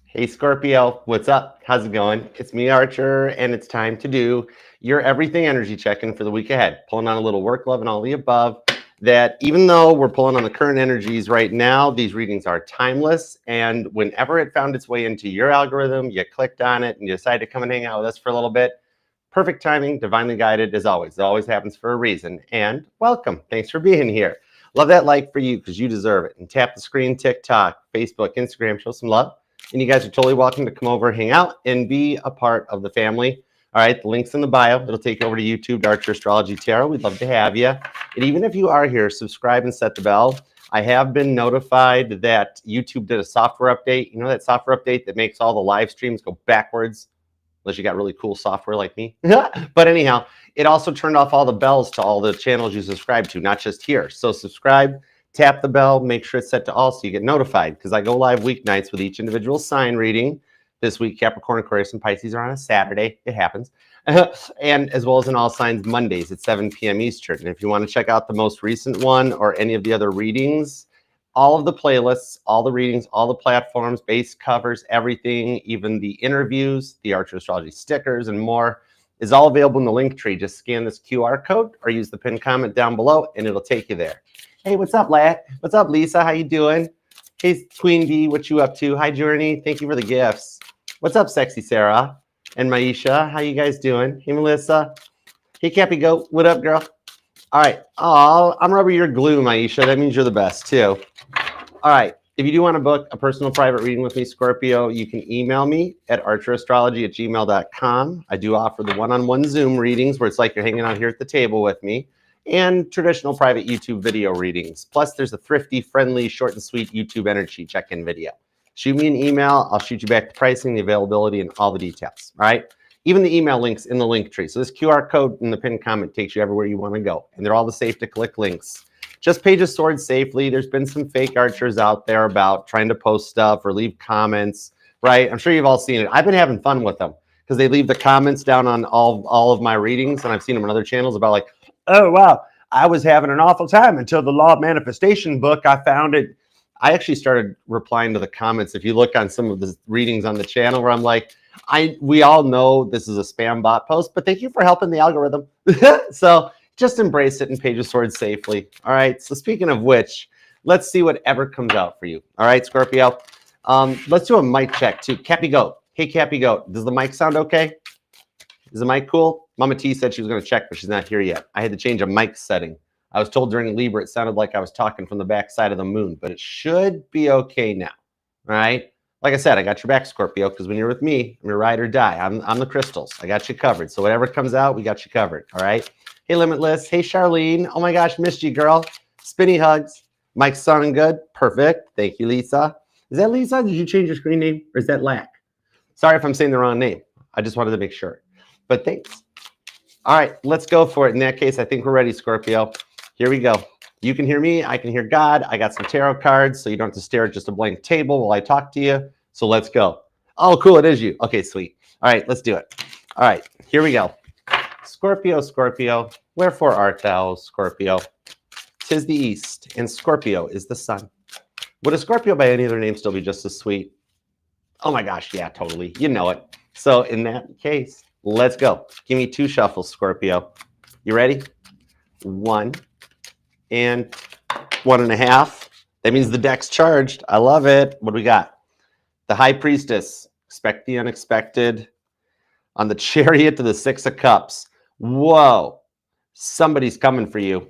Hey Scorpio, what's up? How's it going? It's me, Archer, and it's time to do your everything energy check-in for the week ahead. Pulling on a little work love and all the above. That even though we're pulling on the current energies right now, these readings are timeless. And whenever it found its way into your algorithm, you clicked on it and you decided to come and hang out with us for a little bit. Perfect timing, divinely guided as always. It always happens for a reason. And welcome. Thanks for being here. Love that like for you because you deserve it. And tap the screen, TikTok, Facebook, Instagram, show some love. And you guys are totally welcome to come over, hang out, and be a part of the family. All right, the link's in the bio. It'll take you over to YouTube, to Archer Astrology Tarot. We'd love to have you. And even if you are here, subscribe and set the bell. I have been notified that YouTube did a software update. You know that software update that makes all the live streams go backwards? Unless you got really cool software like me. But anyhow, it also turned off all the bells to all the channels you subscribe to, not just here. So subscribe. Tap the bell, make sure it's set to all so you get notified because I go live weeknights with each individual sign reading. This week, Capricorn, Aquarius, and Pisces are on a Saturday. It happens. And as well as in all signs Mondays at 7 p.m. Eastern. And if you want to check out the most recent one or any of the other readings, all of the playlists, all the readings, all the platforms, base covers, everything, even the interviews, the Archer Astrology stickers, and more is all available in the link tree. Just scan this QR code or use the pinned comment down below and it'll take you there. Hey, what's up, Lat? What's up, Lisa? How you doing? Hey, Queen Bee, what you up to? Hi, Journey. Thank you for the gifts. What's up, Sexy Sarah? And Maisha, how you guys doing? Hey, Melissa. Hey, Cappy Goat. What up, girl? All right. Oh, I'm rubber your glue, Maisha. That means you're the best, too. All right. If you do want to book a personal private reading with me, Scorpio, you can email me at archerastrology@gmail.com. I do offer the one-on-one Zoom readings where it's like you're hanging out here at the table with me, and traditional private YouTube video readings. Plus, there's a thrifty, friendly, short and sweet YouTube energy check-in video. Shoot me an email. I'll shoot you back the pricing, the availability, and all the details. All right? Even the email links in the link tree. So this QR code in the pinned comment takes you everywhere you want to go. And they're all the safe to click links. Just page of swords safely. There's been some fake archers out there about trying to post stuff or leave comments, right? I'm sure you've all seen it. I've been having fun with them because they leave the comments down on all of my readings. And I've seen them on other channels about like, oh, wow, I was having an awful time until the Law of Manifestation book, I found it. I actually started replying to the comments. If you look on some of the readings on the channel where I'm like, we all know this is a spam bot post, but thank you for helping the algorithm. So just embrace it and page of swords safely. All right. So speaking of which, let's see whatever comes out for you. All right, Scorpio. Let's do a mic check too. Cappy Goat. Hey, Cappy Goat. Does the mic sound okay? Is the mic cool? Mama T said she was going to check, but she's not here yet. I had to change a mic setting. I was told during Libra it sounded like I was talking from the back side of the moon, but it should be okay now. All right? Like I said, I got your back, Scorpio, because when you're with me, I'm your ride or die. I'm the crystals. I got you covered. So whatever comes out, we got you covered. All right? Hey, Limitless. Hey, Charlene. Oh, my gosh, missed you, girl. Spinny hugs. Mike's sounding good. Perfect. Thank you, Lisa. Is that Lisa? Did you change your screen name? Or is that Lack? Sorry if I'm saying the wrong name. I just wanted to make sure. But thanks. All right, let's go for it. In that case, I think we're ready, Scorpio. Here we go. You can hear me. I can hear God. I got some tarot cards, so you don't have to stare at just a blank table while I talk to you. So let's go. Oh, cool. It is you. Okay, sweet. All right, let's do it. All right, here we go. Scorpio, Scorpio, wherefore art thou, Scorpio? 'Tis the east, and Scorpio is the sun. Would a Scorpio by any other name still be just as sweet? Oh my gosh, yeah, totally. You know it. So in that case, let's go. Give me 2 shuffles, Scorpio. You ready? 1 and 1.5. That means the deck's charged. I love it. What do we got? The High Priestess. Expect the unexpected. On the Chariot to the 6 of Cups. Whoa. Somebody's coming for you.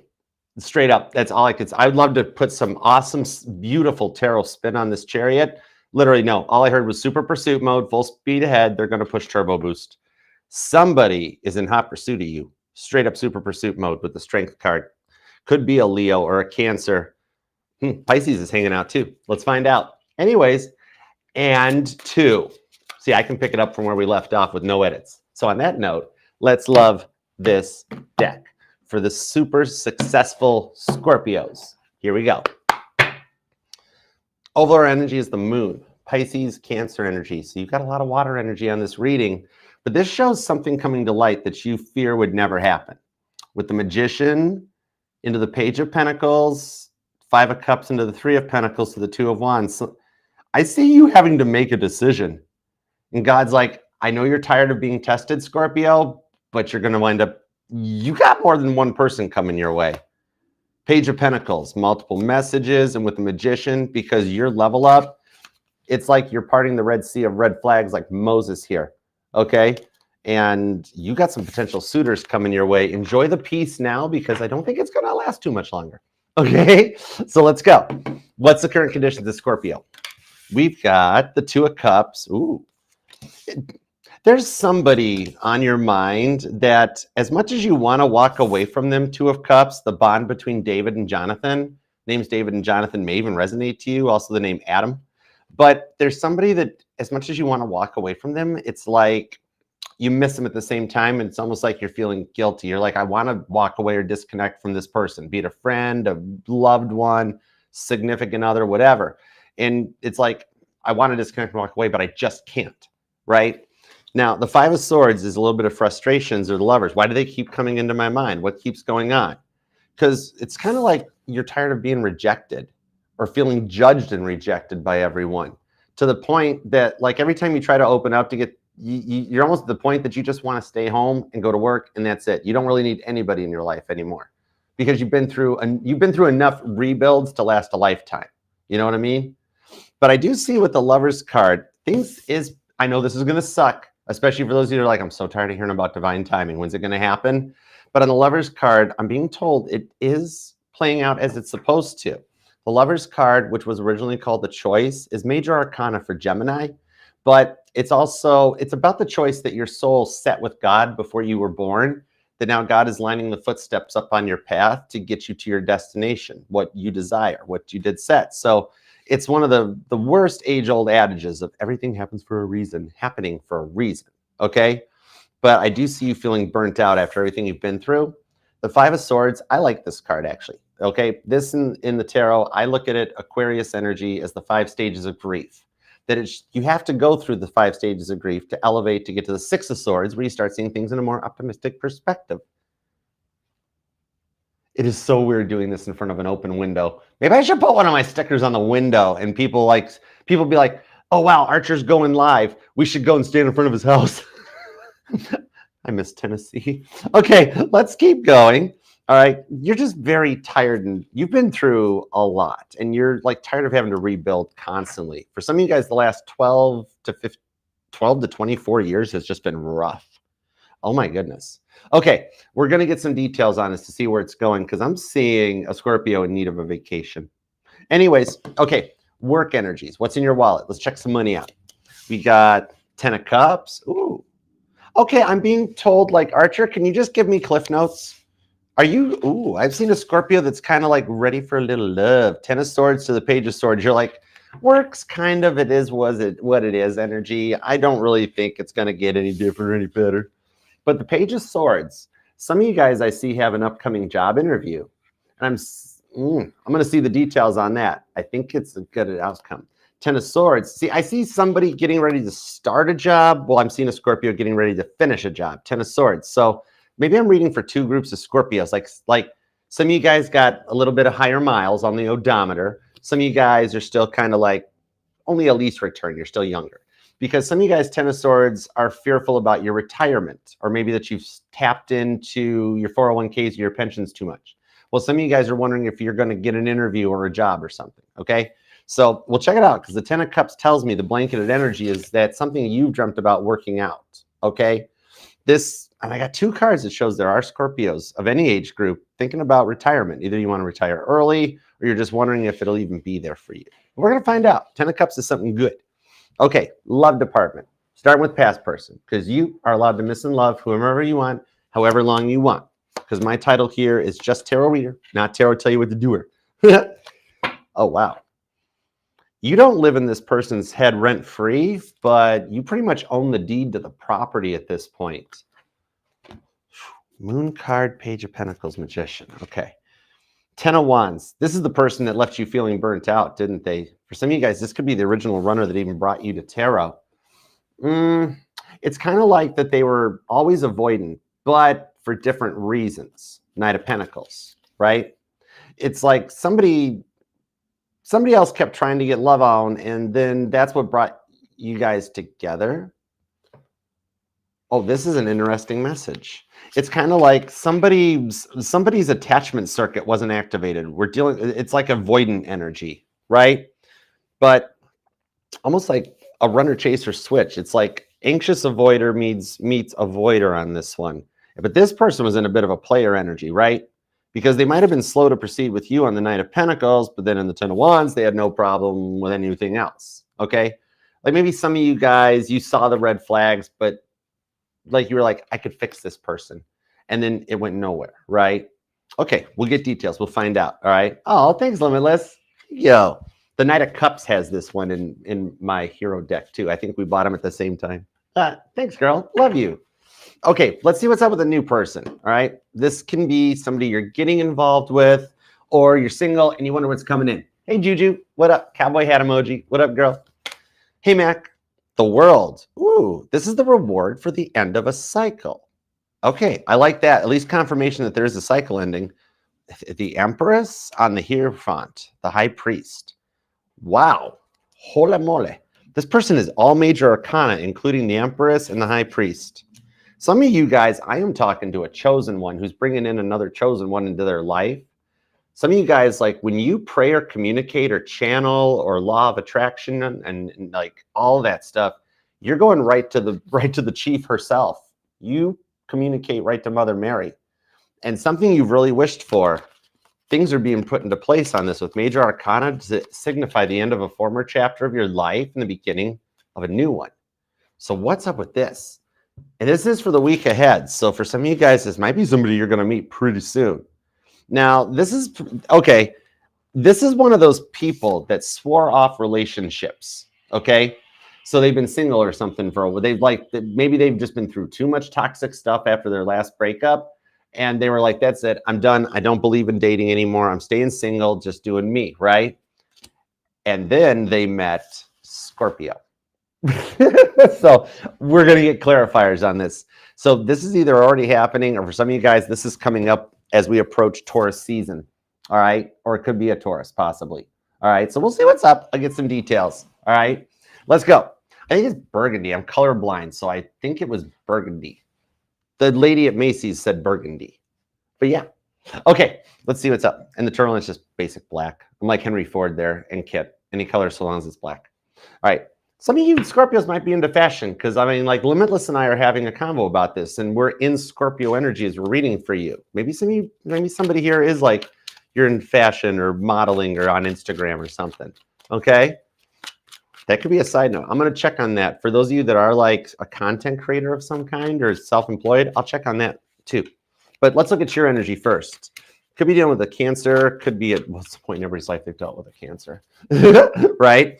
Straight up. That's all I could say. I'd love to put some awesome, beautiful tarot spin on this Chariot. Literally, no. All I heard was super pursuit mode, full speed ahead. They're going to push turbo boost. Somebody is in hot pursuit of you. Straight up super pursuit mode with the strength card. Could be a Leo or a Cancer. Pisces is hanging out too. Let's find out. Anyways, and 2. See, I can pick it up from where we left off with no edits. So on that note, let's love this deck for the super successful Scorpios. Here we go. Overall energy is the moon. Pisces, Cancer energy. So you've got a lot of water energy on this reading. But this shows something coming to light that you fear would never happen. With the Magician into the Page of Pentacles, 5 of Cups into the 3 of Pentacles to the 2 of Wands. So I see you having to make a decision. And God's like, I know you're tired of being tested, Scorpio, but you're going to wind up, you got more than one person coming your way. Page of Pentacles, multiple messages, and with the Magician, because your level up, it's like you're parting the Red Sea of red flags like Moses here, okay? And you got some potential suitors coming your way. Enjoy the peace now, because I don't think it's going to last too much longer, okay? So let's go. What's the current conditions of Scorpio? We've got the Two of Cups. Ooh. There's somebody on your mind that, as much as you want to walk away from them, Two of Cups, the bond between David and Jonathan, names David and Jonathan may even resonate to you, also the name Adam. But there's somebody that, as much as you want to walk away from them, it's like you miss them at the same time, and it's almost like you're feeling guilty. You're like, I want to walk away or disconnect from this person, be it a friend, a loved one, significant other, whatever. And it's like, I want to disconnect and walk away, but I just can't, right? Now, the Five of Swords is a little bit of frustrations or the Lovers. Why do they keep coming into my mind? What keeps going on? Because it's kind of like you're tired of being rejected or feeling judged and rejected by everyone, to the point that, like, every time you try to open up to get, you're almost at the point that you just want to stay home and go to work, and that's it. You don't really need anybody in your life anymore, because you've been through enough rebuilds to last a lifetime. You know what I mean? But I do see with the Lovers card, I know this is going to suck, especially for those of you who are like, I'm so tired of hearing about divine timing. When's it going to happen? But on the Lovers card, I'm being told it is playing out as it's supposed to. The Lovers card, which was originally called the Choice, is major arcana for Gemini, but it's about the choice that your soul set with God before you were born, that now God is lining the footsteps up on your path to get you to your destination, what you desire, what you did set. So it's one of the worst age-old adages of everything happens for a reason, happening for a reason, okay? But I do see you feeling burnt out after everything you've been through. The Five of Swords, I like this card, actually, okay? This in the tarot, I look at it, Aquarius energy, as the 5 stages of grief. That you have to go through the 5 stages of grief to elevate, to get to the Six of Swords, where you start seeing things in a more optimistic perspective. It is so weird doing this in front of an open window. Maybe I should put one of my stickers on the window, and people be like, oh wow, Archer's going live. We should go and stand in front of his house. I miss Tennessee. Okay, let's keep going. All right, you're just very tired, and you've been through a lot, and you're like tired of having to rebuild constantly. For some of you guys, the last 12 to 24 years has just been rough. Oh my goodness. Okay, we're going to get some details on this to see where it's going, because I'm seeing a Scorpio in need of a vacation. Anyways, okay, work energies. What's in your wallet? Let's check some money out. We got 10 of Cups. Ooh. Okay, I'm being told, like, Archer, can you just give me cliff notes? I've seen a Scorpio that's kind of like ready for a little love. 10 of Swords to the Page of Swords. You're like, works kind of, it is what it is energy. I don't really think it's going to get any different or any better. But the Page of Swords, some of you guys I see have an upcoming job interview. And I'm going to see the details on that. I think it's a good outcome. 10 of Swords. See, I see somebody getting ready to start a job. Well, I'm seeing a Scorpio getting ready to finish a job. 10 of Swords. So maybe I'm reading for 2 groups of Scorpios. Like some of you guys got a little bit of higher miles on the odometer. Some of you guys are still kind of like only a lease return. You're still younger. Because some of you guys, 10 of Swords, are fearful about your retirement, or maybe that you've tapped into your 401ks or your pensions too much. Well, some of you guys are wondering if you're going to get an interview or a job or something, okay? So we'll check it out, because the 10 of Cups tells me the blanketed energy is that something you've dreamt about working out, okay? And I got 2 cards that shows there are Scorpios of any age group thinking about retirement. Either you want to retire early, or you're just wondering if it'll even be there for you. We're going to find out. 10 of Cups is something good. Okay, love department. Starting with past person, because you are allowed to miss and love whomever you want, however long you want. Because my title here is just tarot reader, not tarot tell you what to do. Oh, wow. You don't live in this person's head rent-free, but you pretty much own the deed to the property at this point. Moon card, Page of Pentacles, Magician. Okay. 10 of Wands. This is the person that left you feeling burnt out, didn't they? For some of you guys, this could be the original runner that even brought you to tarot. It's kind of like that they were always avoidant, but for different reasons. Knight of Pentacles, right? It's like somebody somebody else kept trying to get love on, and then that's what brought you guys together. Oh, this is an interesting message. It's kind of like somebody's attachment circuit wasn't activated. It's like avoidant energy, right? But almost like a runner chaser switch. It's like anxious avoider meets avoider on this one. But this person was in a bit of a player energy, right? Because they might have been slow to proceed with you on the Knight of Pentacles, but then in the Ten of Wands, they had no problem with anything else, okay? Like maybe some of you guys, you saw the red flags, but like you were like, I could fix this person. And then it went nowhere, right? Okay, we'll get details. We'll find out, all right? Oh, thanks, Limitless. Yo, the Knight of Cups has this one in my hero deck too. I think we bought them at the same time. Thanks, girl. Love you. Okay, let's see what's up with a new person, all right? This can be somebody you're getting involved with, or you're single and you wonder what's coming in. Hey, Juju, what up? Cowboy hat emoji. What up, girl? Hey, Mac. The World. Ooh, this is the reward for the end of a cycle. Okay, I like that. At least confirmation that there is a cycle ending. The Empress on the Hierophant, the High Priest. Wow. Hola mole. This person is all major arcana, including the Empress and the High Priest. Some of you guys, I am talking to a chosen one who's bringing in another chosen one into their life. Some of you guys, like when you pray or communicate or channel or law of attraction and like all that stuff, you're going right to the chief herself. You communicate right to Mother Mary. And something you've really wished for, things are being put into place on this with major arcana to signify the end of a former chapter of your life and the beginning of a new one. So what's up with this? And this is for the week ahead. So for some of you guys, this might be somebody you're going to meet pretty soon. Now, this is, okay, this is one of those people that swore off relationships, okay? So they've been single or something for a while. Maybe they've just been through too much toxic stuff after their last breakup. And they were like, that's it. I'm done. I don't believe in dating anymore. I'm staying single, just doing me, right? And then they met Scorpio. So we're going to get clarifiers on this. So this is either already happening, or for some of you guys, this is coming up as we approach Taurus season. All right. Or it could be a Taurus, possibly. All right. So we'll see what's up. I'll get some details. All right. Let's go. I think it's burgundy. I'm colorblind, so I think it was burgundy. The lady at Macy's said burgundy. But yeah. Okay. Let's see what's up. And the turtleneck is just basic black. I'm like Henry Ford there and Kit. Any color so long as it's black. All right. Some of you Scorpios might be into fashion because, I mean, like Limitless and I are having a convo about this, and we're in Scorpio energy as we're reading for you. Maybe somebody here is like, you're in fashion or modeling or on Instagram or something. Okay? That could be a side note. I'm going to check on that. For those of you that are like a content creator of some kind or self-employed, I'll check on that too. But let's look at your energy first. Could be dealing with a Cancer. Could be at what's the point in everybody's life they've dealt with a Cancer, right?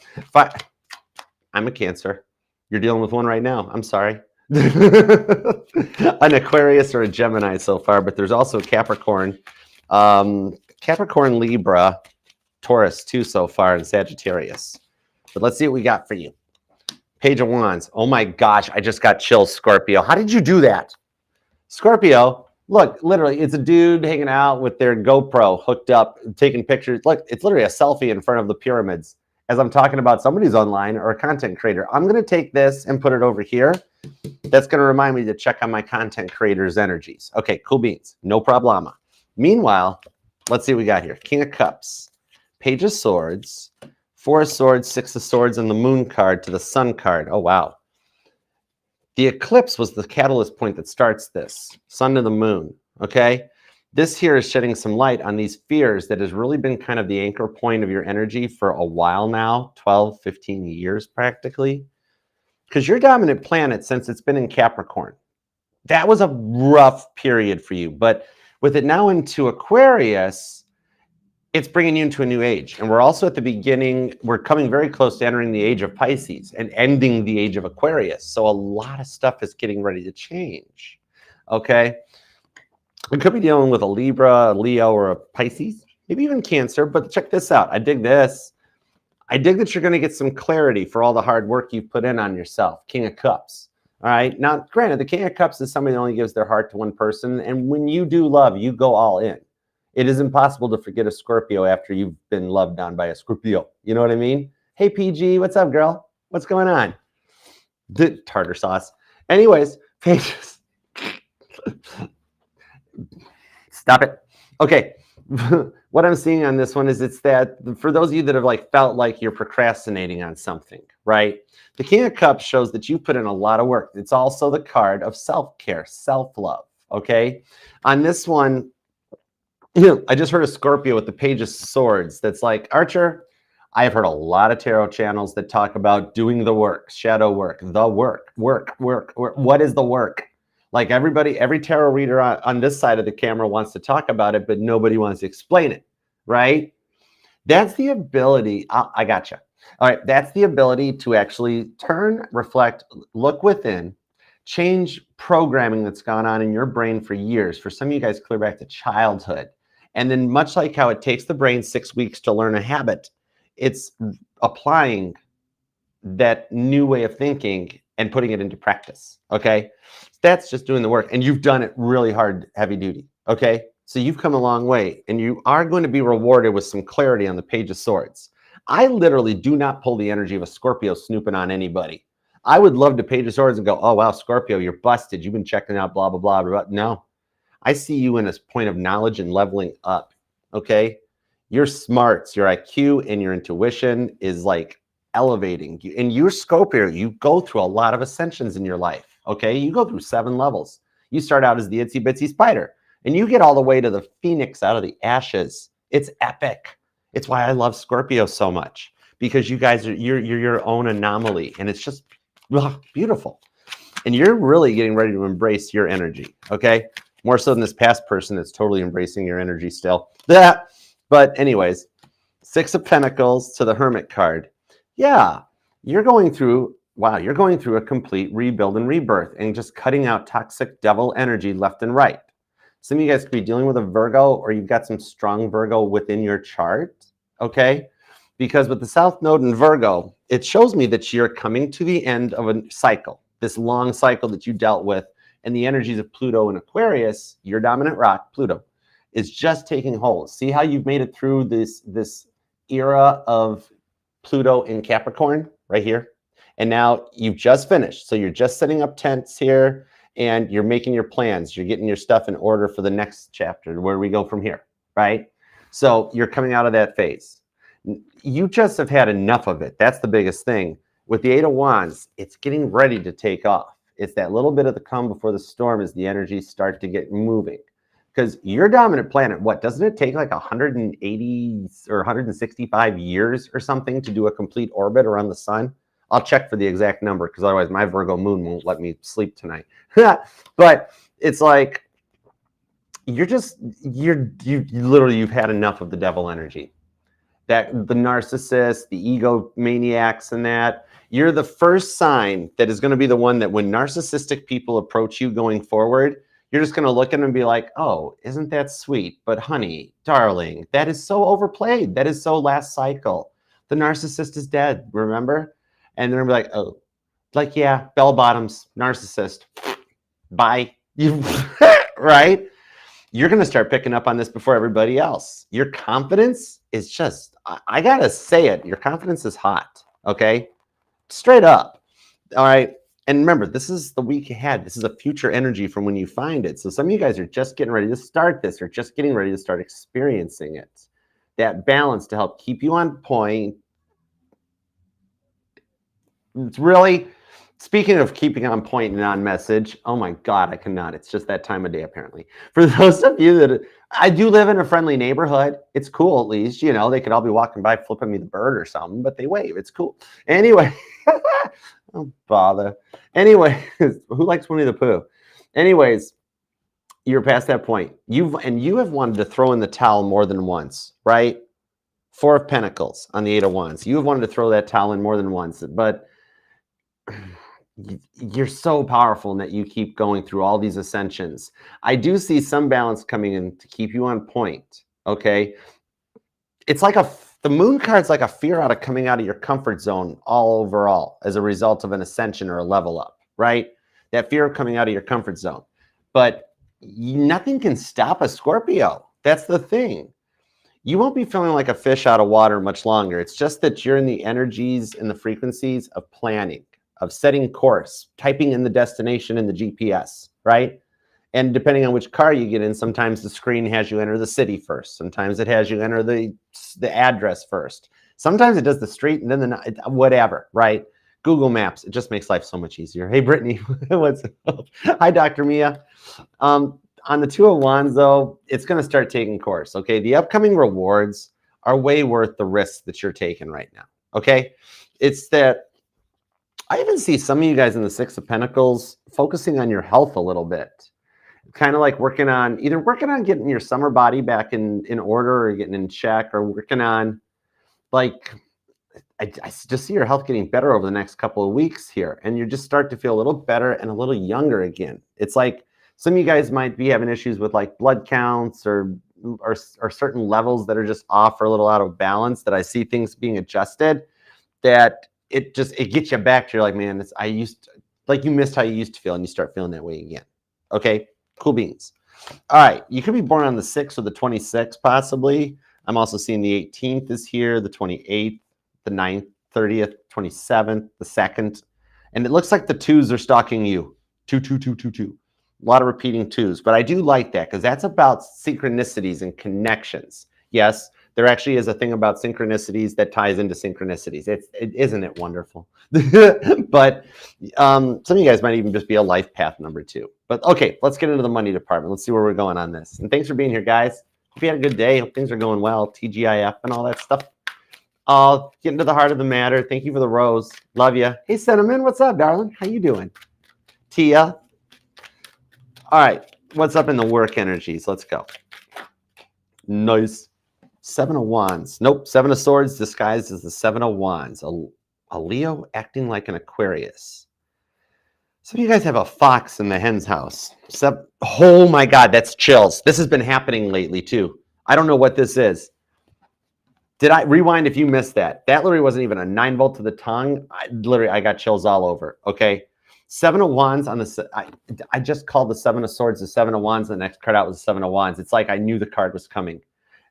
I'm a Cancer. You're dealing with one right now. I'm sorry. An Aquarius or a Gemini so far, but there's also Capricorn, Capricorn, Libra, Taurus too so far, and Sagittarius. But let's see what we got for you. Page of Wands. Oh my gosh, I just got chills, Scorpio. How did you do that? Scorpio, look, literally, it's a dude hanging out with their GoPro hooked up, taking pictures. Look, it's literally a selfie in front of the pyramids. As I'm talking about somebody's online or a content creator, I'm going to take this and put it over here. That's going to remind me to check on my content creator's energies. Okay, cool beans. No problema. Meanwhile, let's see what we got here. King of Cups, Page of Swords, Four of Swords, Six of Swords, and the Moon card to the Sun card. Oh, wow. The eclipse was the catalyst point that starts this. Sun to the Moon, okay? This here is shedding some light on these fears that has really been kind of the anchor point of your energy for a while now, 12, 15 years practically. Because your dominant planet, since it's been in Capricorn, that was a rough period for you. But with it now into Aquarius, it's bringing you into a new age. And we're also at the beginning, we're coming very close to entering the age of Pisces and ending the age of Aquarius. So a lot of stuff is getting ready to change, okay? We could be dealing with a Libra, a Leo, or a Pisces, maybe even Cancer, but check this out. I dig this. I dig that you're going to get some clarity for all the hard work you've put in on yourself. King of Cups. All right. Now, granted, the King of Cups is somebody that only gives their heart to one person. And when you do love, you go all in. It is impossible to forget a Scorpio after you've been loved on by a Scorpio. You know what I mean? Hey, PG, what's up, girl? What's going on? The tartar sauce. Anyways, pages. Stop it. Okay. What I'm seeing on this one is it's that for those of you that have like felt like you're procrastinating on something, right? The King of Cups shows that you put in a lot of work. It's also the card of self-care, self-love, okay? On this one, I just heard a Scorpio with the Page of Swords that's like, Archer, I've heard a lot of tarot channels that talk about doing the work, shadow work, the work. What is the work? Like every tarot reader on this side of the camera wants to talk about it, but nobody wants to explain it, right? That's the ability. I gotcha. All right. That's the ability to actually turn, reflect, look within, change programming that's gone on in your brain for years. For some of you guys, clear back to childhood. And then much like how it takes the brain 6 weeks to learn a habit, it's applying that new way of thinking and putting it into practice, okay? That's just doing the work, and you've done it really hard, heavy duty, okay? So you've come a long way, and you are going to be rewarded with some clarity on the Page of Swords. I literally do not pull the energy of a Scorpio snooping on anybody. I would love to Page of Swords and go, oh, wow, Scorpio, you're busted. You've been checking out blah, blah, blah, blah. No, I see you in a point of knowledge and leveling up, okay? Your smarts, your IQ, and your intuition is like elevating you. And you're Scorpio, you go through a lot of ascensions in your life, okay? You go through 7 levels. You start out as the itsy bitsy spider, and you get all the way to the phoenix out of the ashes. It's epic. It's why I love Scorpio so much, because you guys you're your own anomaly, and it's just beautiful. And you're really getting ready to embrace your energy, okay? More so than this past person that's totally embracing your energy still. But anyways, 6 of Pentacles to the Hermit card. Yeah, you're going through a complete rebuild and rebirth and just cutting out toxic devil energy left and right. Some of you guys could be dealing with a Virgo, or you've got some strong Virgo within your chart, okay? Because with the South Node in Virgo, it shows me that you're coming to the end of a cycle, this long cycle that you dealt with, and the energies of Pluto and Aquarius, your dominant rock, Pluto, is just taking hold. See how you've made it through this era of Pluto in Capricorn right here? And now you've just finished. So you're just setting up tents here, and you're making your plans. You're getting your stuff in order for the next chapter, where we go from here, right? So you're coming out of that phase. You just have had enough of it. That's the biggest thing. With the 8 of Wands, it's getting ready to take off. It's that little bit of the calm before the storm as the energies start to get moving. Because your dominant planet, what, doesn't it take like 180 or 165 years or something to do a complete orbit around the sun? I'll check for the exact number, because otherwise my Virgo moon won't let me sleep tonight. But it's like, you've had enough of the devil energy. That the narcissist, the egomaniacs, and that. You're the first sign that is going to be the one that when narcissistic people approach you going forward, you're just going to look at them and be like, oh, isn't that sweet? But honey, darling, that is so overplayed. That is so last cycle. The narcissist is dead, remember? And they're going to be like, oh, like, yeah, bell bottoms, narcissist. Bye. Right? You're going to start picking up on this before everybody else. Your confidence is just, I got to say it, your confidence is hot, okay? Straight up. All right. And remember, this is the week ahead. This is a future energy from when you find it. So some of you guys are just getting ready to start this, or just getting ready to start experiencing it. That balance to help keep you on point. It's really, speaking of keeping on point and on message, oh my God, I cannot. It's just that time of day, apparently. For those of you that, I do live in a friendly neighborhood. It's cool, at least. You know, they could all be walking by flipping me the bird or something, but they wave. It's cool. Anyway. Don't bother. Anyway, who likes Winnie the Pooh? Anyways, you're past that point. You have wanted to throw in the towel more than once, right? 4 of Pentacles on the 8 of Wands. You have wanted to throw that towel in more than once, but you're so powerful in that you keep going through all these ascensions. I do see some balance coming in to keep you on point, okay? It's like the moon card's like a fear out of coming out of your comfort zone all overall as a result of an ascension or a level up, right? That fear of coming out of your comfort zone. But nothing can stop a Scorpio. That's the thing. You won't be feeling like a fish out of water much longer. It's just that you're in the energies and the frequencies of planning, of setting course, typing in the destination in the GPS, right? And depending on which car you get in, sometimes the screen has you enter the city first. Sometimes it has you enter the address first. Sometimes it does the street and then the whatever, right? Google Maps, it just makes life so much easier. Hey, Brittany, what's up? Hi, Dr. Mia. On the Two of Wands, though, it's going to start taking course, okay? The upcoming rewards are way worth the risks that you're taking right now, okay? It's that I even see some of you guys in the Six of Pentacles focusing on your health a little bit. Kind of like either working on getting your summer body back in order or getting in check, or working on, like, I just see your health getting better over the next couple of weeks here, and you just start to feel a little better and a little younger again. It's like some of you guys might be having issues with like blood counts or certain levels that are just off or a little out of balance, that I see things being adjusted, that it gets you back to, you're like, man, you missed how you used to feel, and you start feeling that way again. Okay, cool beans. All right, you could be born on the 6th or the 26th, possibly. I'm also seeing the 18th is here, the 28th, the 9th, 30th, 27th, the 2nd. And it looks like the 2s are stalking you. 2, 2, 2, 2, 2. A lot of repeating 2s. But I do like that, because that's about synchronicities and connections. Yes, there actually is a thing about synchronicities that ties into synchronicities. Isn't it wonderful? But some of you guys might even just be a life path number 2. But okay, let's get into the money department. Let's see where we're going on this. And thanks for being here, guys. Hope you had a good day. Hope things are going well. TGIF and all that stuff. I'll get into the heart of the matter. Thank you for the rose. Love you. Hey, Cinnamon, what's up, darling? How you doing? Tia. All right, what's up in the work energies? Let's go. Nice. 7 of Wands. Nope, 7 of Swords disguised as the 7 of Wands. A Leo acting like an Aquarius. Some of you guys have a fox in the hen's house. Oh my God, that's chills. This has been happening lately too. I don't know what this is. Did I rewind if you missed that? That literally wasn't even a 9 volt to the tongue. I got chills all over, okay? 7 of Wands on the, I just called the 7 of Swords the 7 of Wands. The next card out was the 7 of Wands. It's like I knew the card was coming.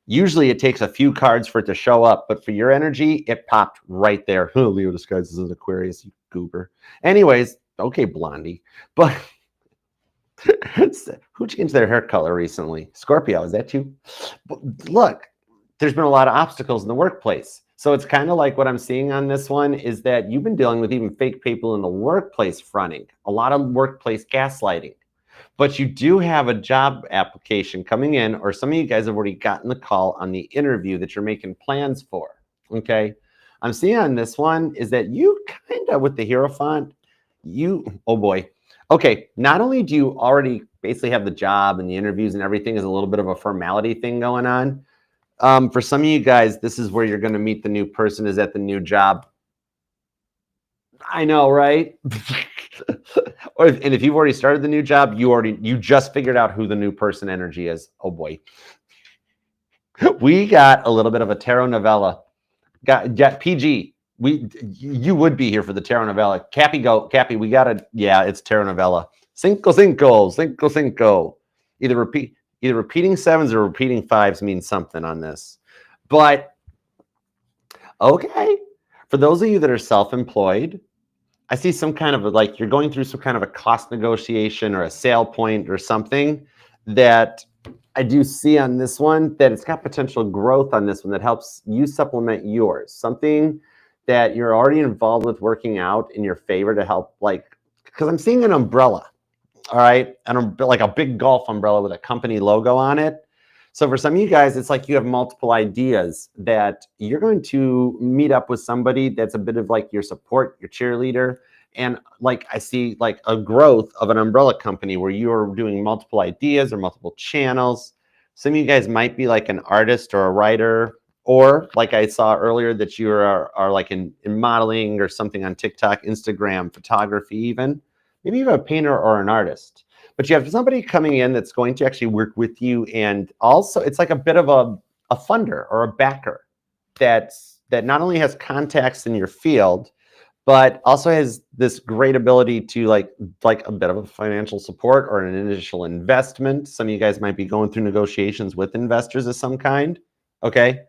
Usually it takes a few cards for it to show up, but for your energy, it popped right there. Oh, Leo disguises as an Aquarius, you goober. Anyways, okay, Blondie. But who changed their hair color recently? Scorpio, is that you? But look, there's been a lot of obstacles in the workplace. So it's kind of like what I'm seeing on this one is that you've been dealing with even fake people in the workplace fronting, a lot of workplace gaslighting. But you do have a job application coming in, or some of you guys have already gotten the call on the interview that you're making plans for, okay? I'm seeing on this one is that you kind of, with the Hierophant, oh boy. Okay, not only do you already basically have the job and the interviews and everything is a little bit of a formality thing going on, for some of you guys, this is where you're going to meet the new person is at the new job. I know, right? And if you've already started the new job, you just figured out who the new person energy is. Oh boy. We got a little bit of a tarot novella. Got PG. You would be here for the tarot novella. Cappy, we got it. Yeah, it's tarot novella. Cinco. Either repeating 7s or repeating 5s means something on this. But okay, for those of you that are self-employed, I see some kind of like you're going through some kind of a cost negotiation or a sale point or something that I do see on this one, that it's got potential growth on this one that helps you supplement yours. Something that you're already involved with working out in your favor to help, like, because I'm seeing an umbrella, all right? Like a big golf umbrella with a company logo on it. So for some of you guys, it's like you have multiple ideas that you're going to meet up with somebody that's a bit of like your support, your cheerleader. And like I see like a growth of an umbrella company where you're doing multiple ideas or multiple channels. Some of you guys might be like an artist or a writer, or like I saw earlier that you are like in modeling or something on TikTok, Instagram, photography even. Maybe you're a painter or an artist. But you have somebody coming in that's going to actually work with you, and also it's like a bit of a funder or a backer that not only has contacts in your field, but also has this great ability to like a bit of a financial support or an initial investment. Some of you guys might be going through negotiations with investors of some kind. Okay.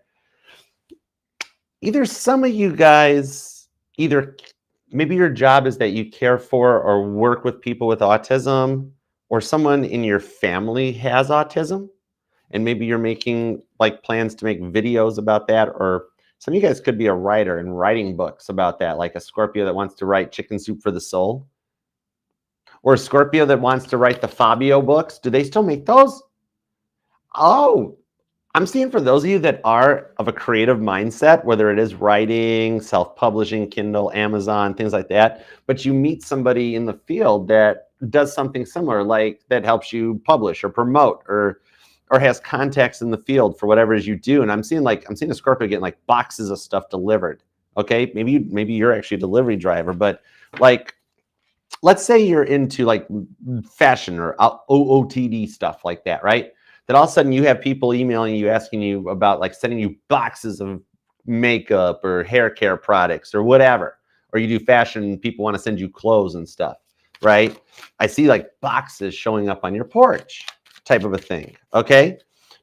Either some of you guys, maybe your job is that you care for or work with people with autism, or someone in your family has autism, and maybe you're making like plans to make videos about that, or some of you guys could be a writer and writing books about that, like a Scorpio that wants to write Chicken Soup for the Soul, or a Scorpio that wants to write the Fabio books. Do they still make those? Oh, I'm seeing for those of you that are of a creative mindset, whether it is writing, self-publishing, Kindle, Amazon, things like that, but you meet somebody in the field that does something similar, like that helps you publish or promote or has contacts in the field for whatever it is you do. And I'm seeing a Scorpio getting like boxes of stuff delivered. Okay, maybe you're actually a delivery driver, but like, let's say you're into like fashion or OOTD stuff like that, right? That all of a sudden you have people emailing you, asking you about like sending you boxes of makeup or hair care products or whatever. Or you do fashion, people want to send you clothes and stuff, right? I see like boxes showing up on your porch type of a thing, okay?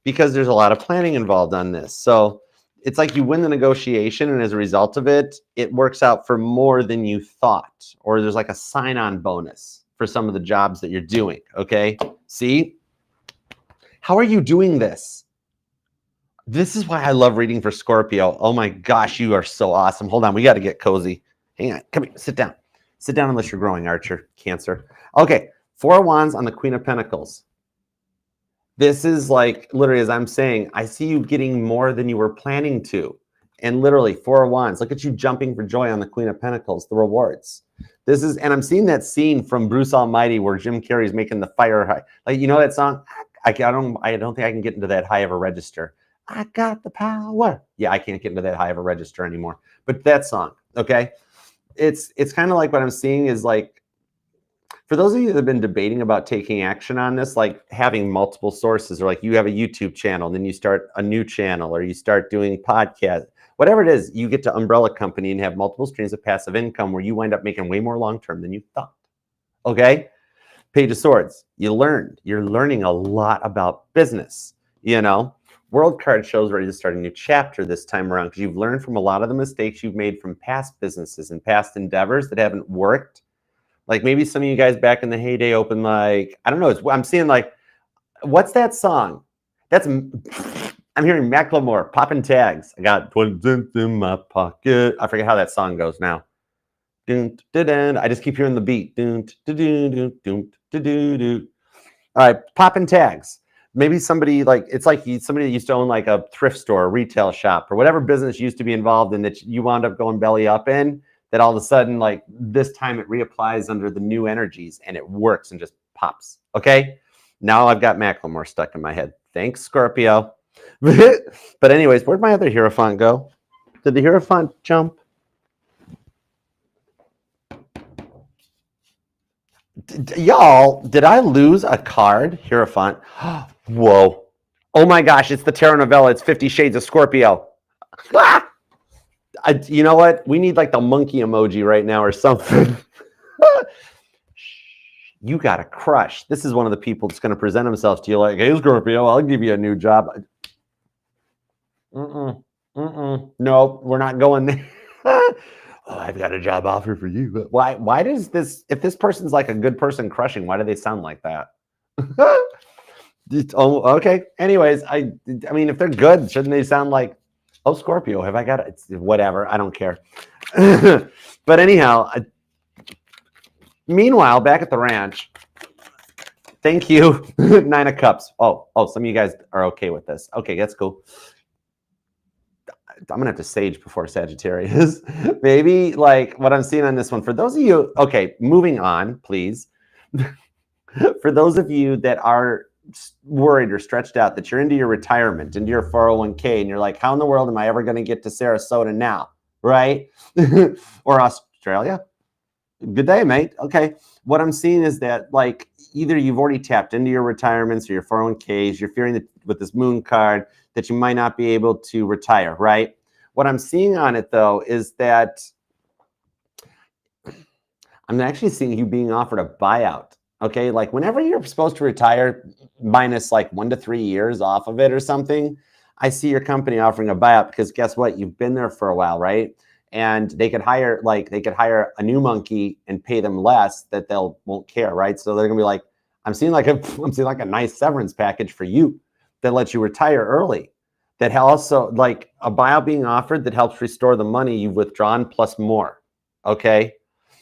Because there's a lot of planning involved on this. So it's like you win the negotiation, and as a result of it, it works out for more than you thought. Or there's like a sign-on bonus for some of the jobs that you're doing, okay? See? How are you doing this? This is why I love reading for Scorpio. Oh my gosh, you are so awesome. Hold on, we got to get cozy. Hang on, come here, sit down. Sit down unless you're growing, Archer, Cancer. Okay, 4 of Wands on the Queen of Pentacles. This is like, literally, as I'm saying, I see you getting more than you were planning to. And literally, 4 of Wands. Look at you jumping for joy on the Queen of Pentacles, the rewards. This is, and I'm seeing that scene from Bruce Almighty where Jim Carrey's making the fire high. Like, you know that song? I don't think I can get into that high of a register. I got the power. Yeah, I can't get into that high of a register anymore. But that song, okay? It's kind of like what I'm seeing is like, for those of you that have been debating about taking action on this, like having multiple sources, or like you have a YouTube channel, and then you start a new channel, or you start doing podcasts, whatever it is, you get to umbrella company and have multiple streams of passive income where you wind up making way more long-term than you thought, okay? Page of Swords, you're learning a lot about business, you know? World card shows ready to start a new chapter this time around because you've learned from a lot of the mistakes you've made from past businesses and past endeavors that haven't worked. Like maybe some of you guys back in the heyday opened like, I don't know, I'm seeing like, what's that song? I'm hearing Macklemore, popping tags. I got 20 cents in my pocket. I forget how that song goes now. I just keep hearing the beat. All right, popping tags. Maybe somebody like, it's like somebody that used to own like a thrift store, a retail shop, or whatever business you used to be involved in that you wound up going belly up in, that all of a sudden, like this time it reapplies under the new energies and it works and just pops. Okay. Now I've got Macklemore stuck in my head. Thanks, Scorpio. But anyways, where'd my other Hierophant go? Did the Hierophant jump? Y'all, did I lose a card? Hierophant. Whoa. Oh my gosh, it's the Tarot novella. It's 50 Shades of Scorpio. Ah! You know what? We need like the monkey emoji right now or something. You got a crush. This is one of the people that's going to present themselves to you like, hey, Scorpio, I'll give you a new job. Nope, we're not going there. Oh, I've got a job offer for you. Why does this, if this person's like a good person crushing, why do they sound like that? Oh, okay. Anyways, I mean, if they're good, shouldn't they sound like, oh, Scorpio, have I got it? It's whatever. I don't care. But anyhow, meanwhile, back at the ranch, thank you. 9 of Cups. Oh, some of you guys are okay with this. Okay, that's cool. I'm gonna have to sage before Sagittarius. Maybe like what I'm seeing on this one. For those of you, okay, moving on, please. For those of you that are worried or stretched out that you're into your retirement, into your 401k, and you're like, how in the world am I ever going to get to Sarasota now, right? Or Australia? Good day, mate. Okay. What I'm seeing is that like either you've already tapped into your retirements or your 401ks, you're fearing that with this moon card that you might not be able to retire, right? What I'm seeing on it though is that I'm actually seeing you being offered a buyout. Okay, like whenever you're supposed to retire, minus like 1 to 3 years off of it or something, I see your company offering a buyout because guess what? You've been there for a while, right? And they could hire a new monkey and pay them less that they'll won't care, right? So they're gonna be like, I'm seeing like a nice severance package for you that lets you retire early. That also like a buyout being offered that helps restore the money you've withdrawn plus more. Okay.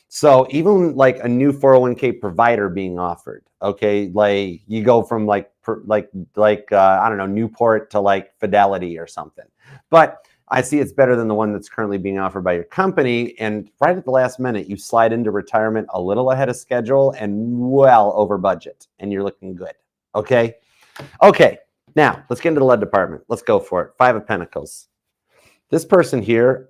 So even like a new 401k provider being offered, okay, like you go from I don't know, Newport to like Fidelity or something. But I see it's better than the one that's currently being offered by your company. And right at the last minute, you slide into retirement a little ahead of schedule and well over budget, and you're looking good. Okay. Okay. Now let's get into the lead department. Let's go for it. 5 of Pentacles. This person here,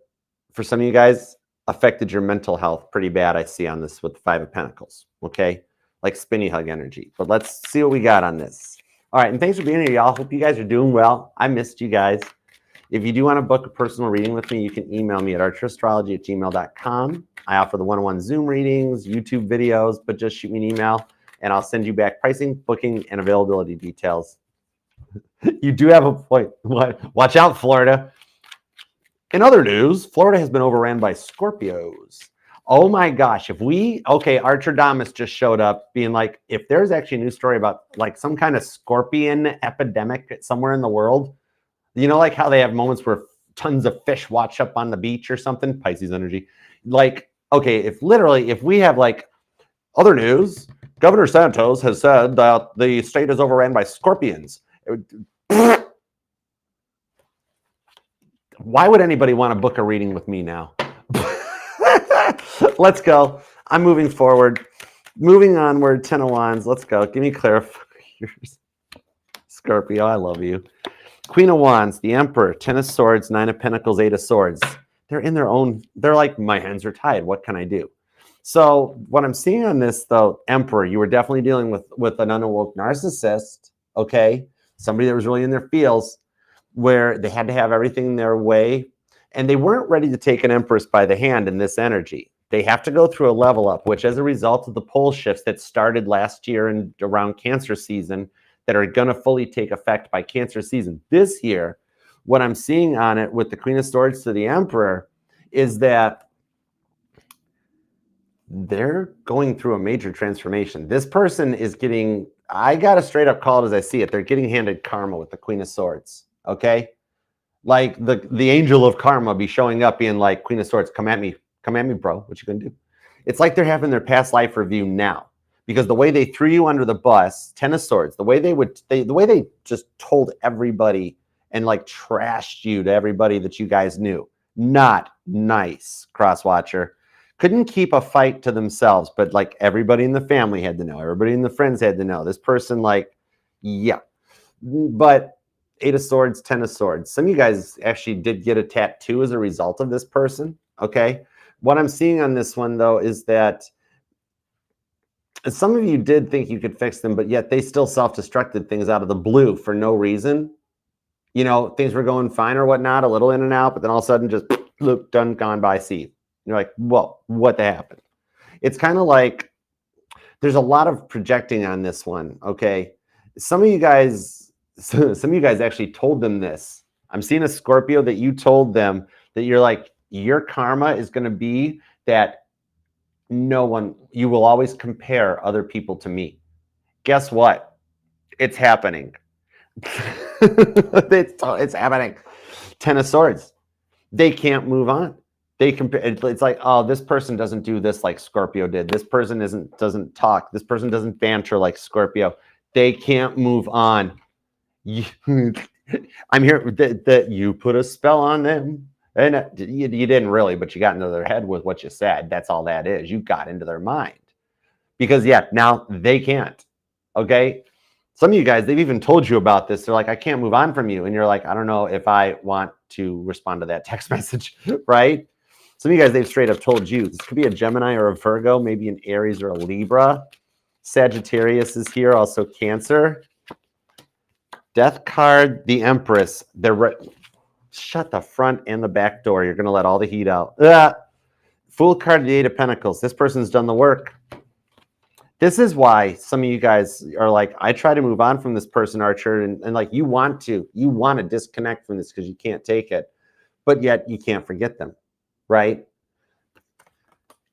for some of you guys, affected your mental health pretty bad, I see on this with the 5 of Pentacles, okay? Like spinny hug energy. But let's see what we got on this. All right, and thanks for being here, y'all. Hope you guys are doing well. I missed you guys. If you do want to book a personal reading with me, you can email me at archerastrology@gmail.com. I offer the one-on-one Zoom readings, YouTube videos, but just shoot me an email, and I'll send you back pricing, booking, and availability details. You do have a point. Watch out, Florida. In other news, Florida has been overran by Scorpios. Oh my gosh, Archer Damas just showed up being like, if there's actually a news story about like some kind of scorpion epidemic somewhere in the world, you know, like how they have moments where tons of fish wash up on the beach or something, Pisces energy. Like, okay, if we have like other news, Governor Santos has said that the state is overran by scorpions. Why would anybody want to book a reading with me now? Let's go. I'm moving forward. Moving onward, 10 of Wands. Let's go. Give me clarifiers. Scorpio, I love you. Queen of Wands, the Emperor, 10 of Swords, 9 of Pentacles, 8 of Swords. They're in their own, they're like, my hands are tied. What can I do? So what I'm seeing on this, though, Emperor, you were definitely dealing with an unawoke narcissist, okay? Somebody that was really in their feels, where they had to have everything their way, and they weren't ready to take an Empress by the hand in this energy. They have to go through a level up, which as a result of the pole shifts that started last year and around Cancer season that are going to fully take effect by Cancer season this year, what I'm seeing on it with the Queen of Swords to the Emperor is that they're going through a major transformation. This person is getting, I got to straight up call it as I see it, they're getting handed karma with the Queen of Swords. Okay, like the angel of karma be showing up being like, Queen of Swords, come at me, bro. What you gonna do? It's like they're having their past life review now, because the way they threw you under the bus, 10 of Swords, the way they just told everybody and like trashed you to everybody that you guys knew, not nice. Crosswatcher couldn't keep a fight to themselves, but like everybody in the family had to know, everybody in the friends had to know. This person, like, yeah, but 8 of Swords, 10 of Swords. Some of you guys actually did get a tattoo as a result of this person, okay? What I'm seeing on this one, though, is that some of you did think you could fix them, but yet they still self-destructed things out of the blue for no reason. You know, things were going fine or whatnot, a little in and out, but then all of a sudden just, look, done, gone by, see. You're like, whoa, what happened? It's kind of like there's a lot of projecting on this one, okay? Some of you guys actually told them this. I'm seeing a Scorpio that you told them that you're like, your karma is going to be that you will always compare other people to me. Guess what? It's happening. It's happening. 10 of Swords. They can't move on. They compare. It's like, oh, this person doesn't do this like Scorpio did. This person doesn't talk. This person doesn't banter like Scorpio. They can't move on. I'm here that you put a spell on them, and you didn't really, but you got into their head with what you said. That's all that is. You got into their mind, because now they can't. Okay, some of you guys, they've even told you about this. They're like, I can't move on from you, and you're like, I don't know if I want to respond to that text message, right? Some of you guys, they've straight up told you. This could be a Gemini or a Virgo, maybe an Aries or a Libra. Sagittarius is here, also Cancer. Death card, the Empress. Shut the front and the back door. You're going to let all the heat out. Fool card, the Eight of Pentacles. This person's done the work. This is why some of you guys are like, I try to move on from this person, Archer, and like you want to disconnect from this because you can't take it, but yet you can't forget them, right?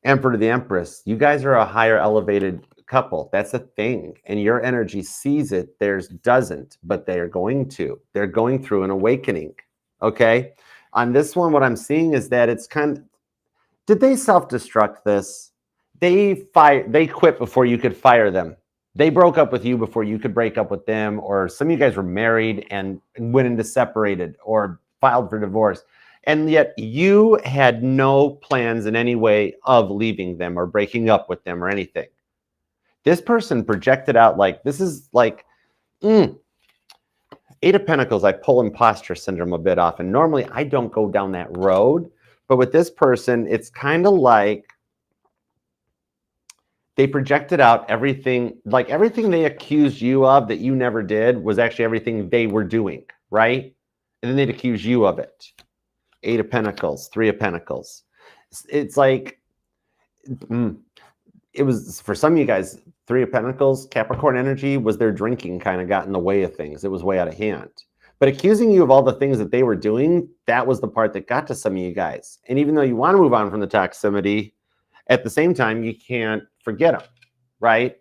Emperor to the Empress. You guys are a higher elevated couple. That's a thing. And your energy sees it. Theirs doesn't, but they are going to. They're going through an awakening. Okay. On this one, what I'm seeing is that it's kind of, did they self-destruct this? They quit before you could fire them. They broke up with you before you could break up with them, or some of you guys were married and went into separated or filed for divorce. And yet you had no plans in any way of leaving them or breaking up with them or anything. This person projected out like, this is like, Eight of Pentacles, I pull imposter syndrome a bit off. And normally I don't go down that road. But with this person, it's kind of like they projected out everything, like everything they accused you of that you never did was actually everything they were doing, right? And then they'd accuse you of it. Eight of Pentacles, Three of Pentacles. It's like, it was, for some of you guys, Three of Pentacles, Capricorn energy was their drinking kind of got in the way of things. It was way out of hand. But accusing you of all the things that they were doing, that was the part that got to some of you guys. And even though you want to move on from the toxicity, at the same time, you can't forget them, right?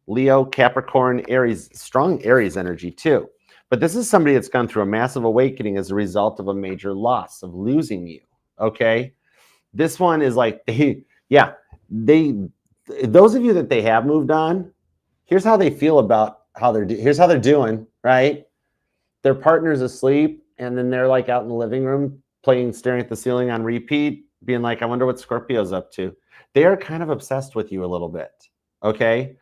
Leo, Capricorn, Aries, strong Aries energy too. But this is somebody that's gone through a massive awakening as a result of a major loss, of losing you, okay? This one is like, those of you that they have moved on, here's how they feel about here's how they're doing, right? Their partner's asleep, and then they're like out in the living room staring at the ceiling on repeat, being like, I wonder what Scorpio's up to. They are kind of obsessed with you a little bit, okay?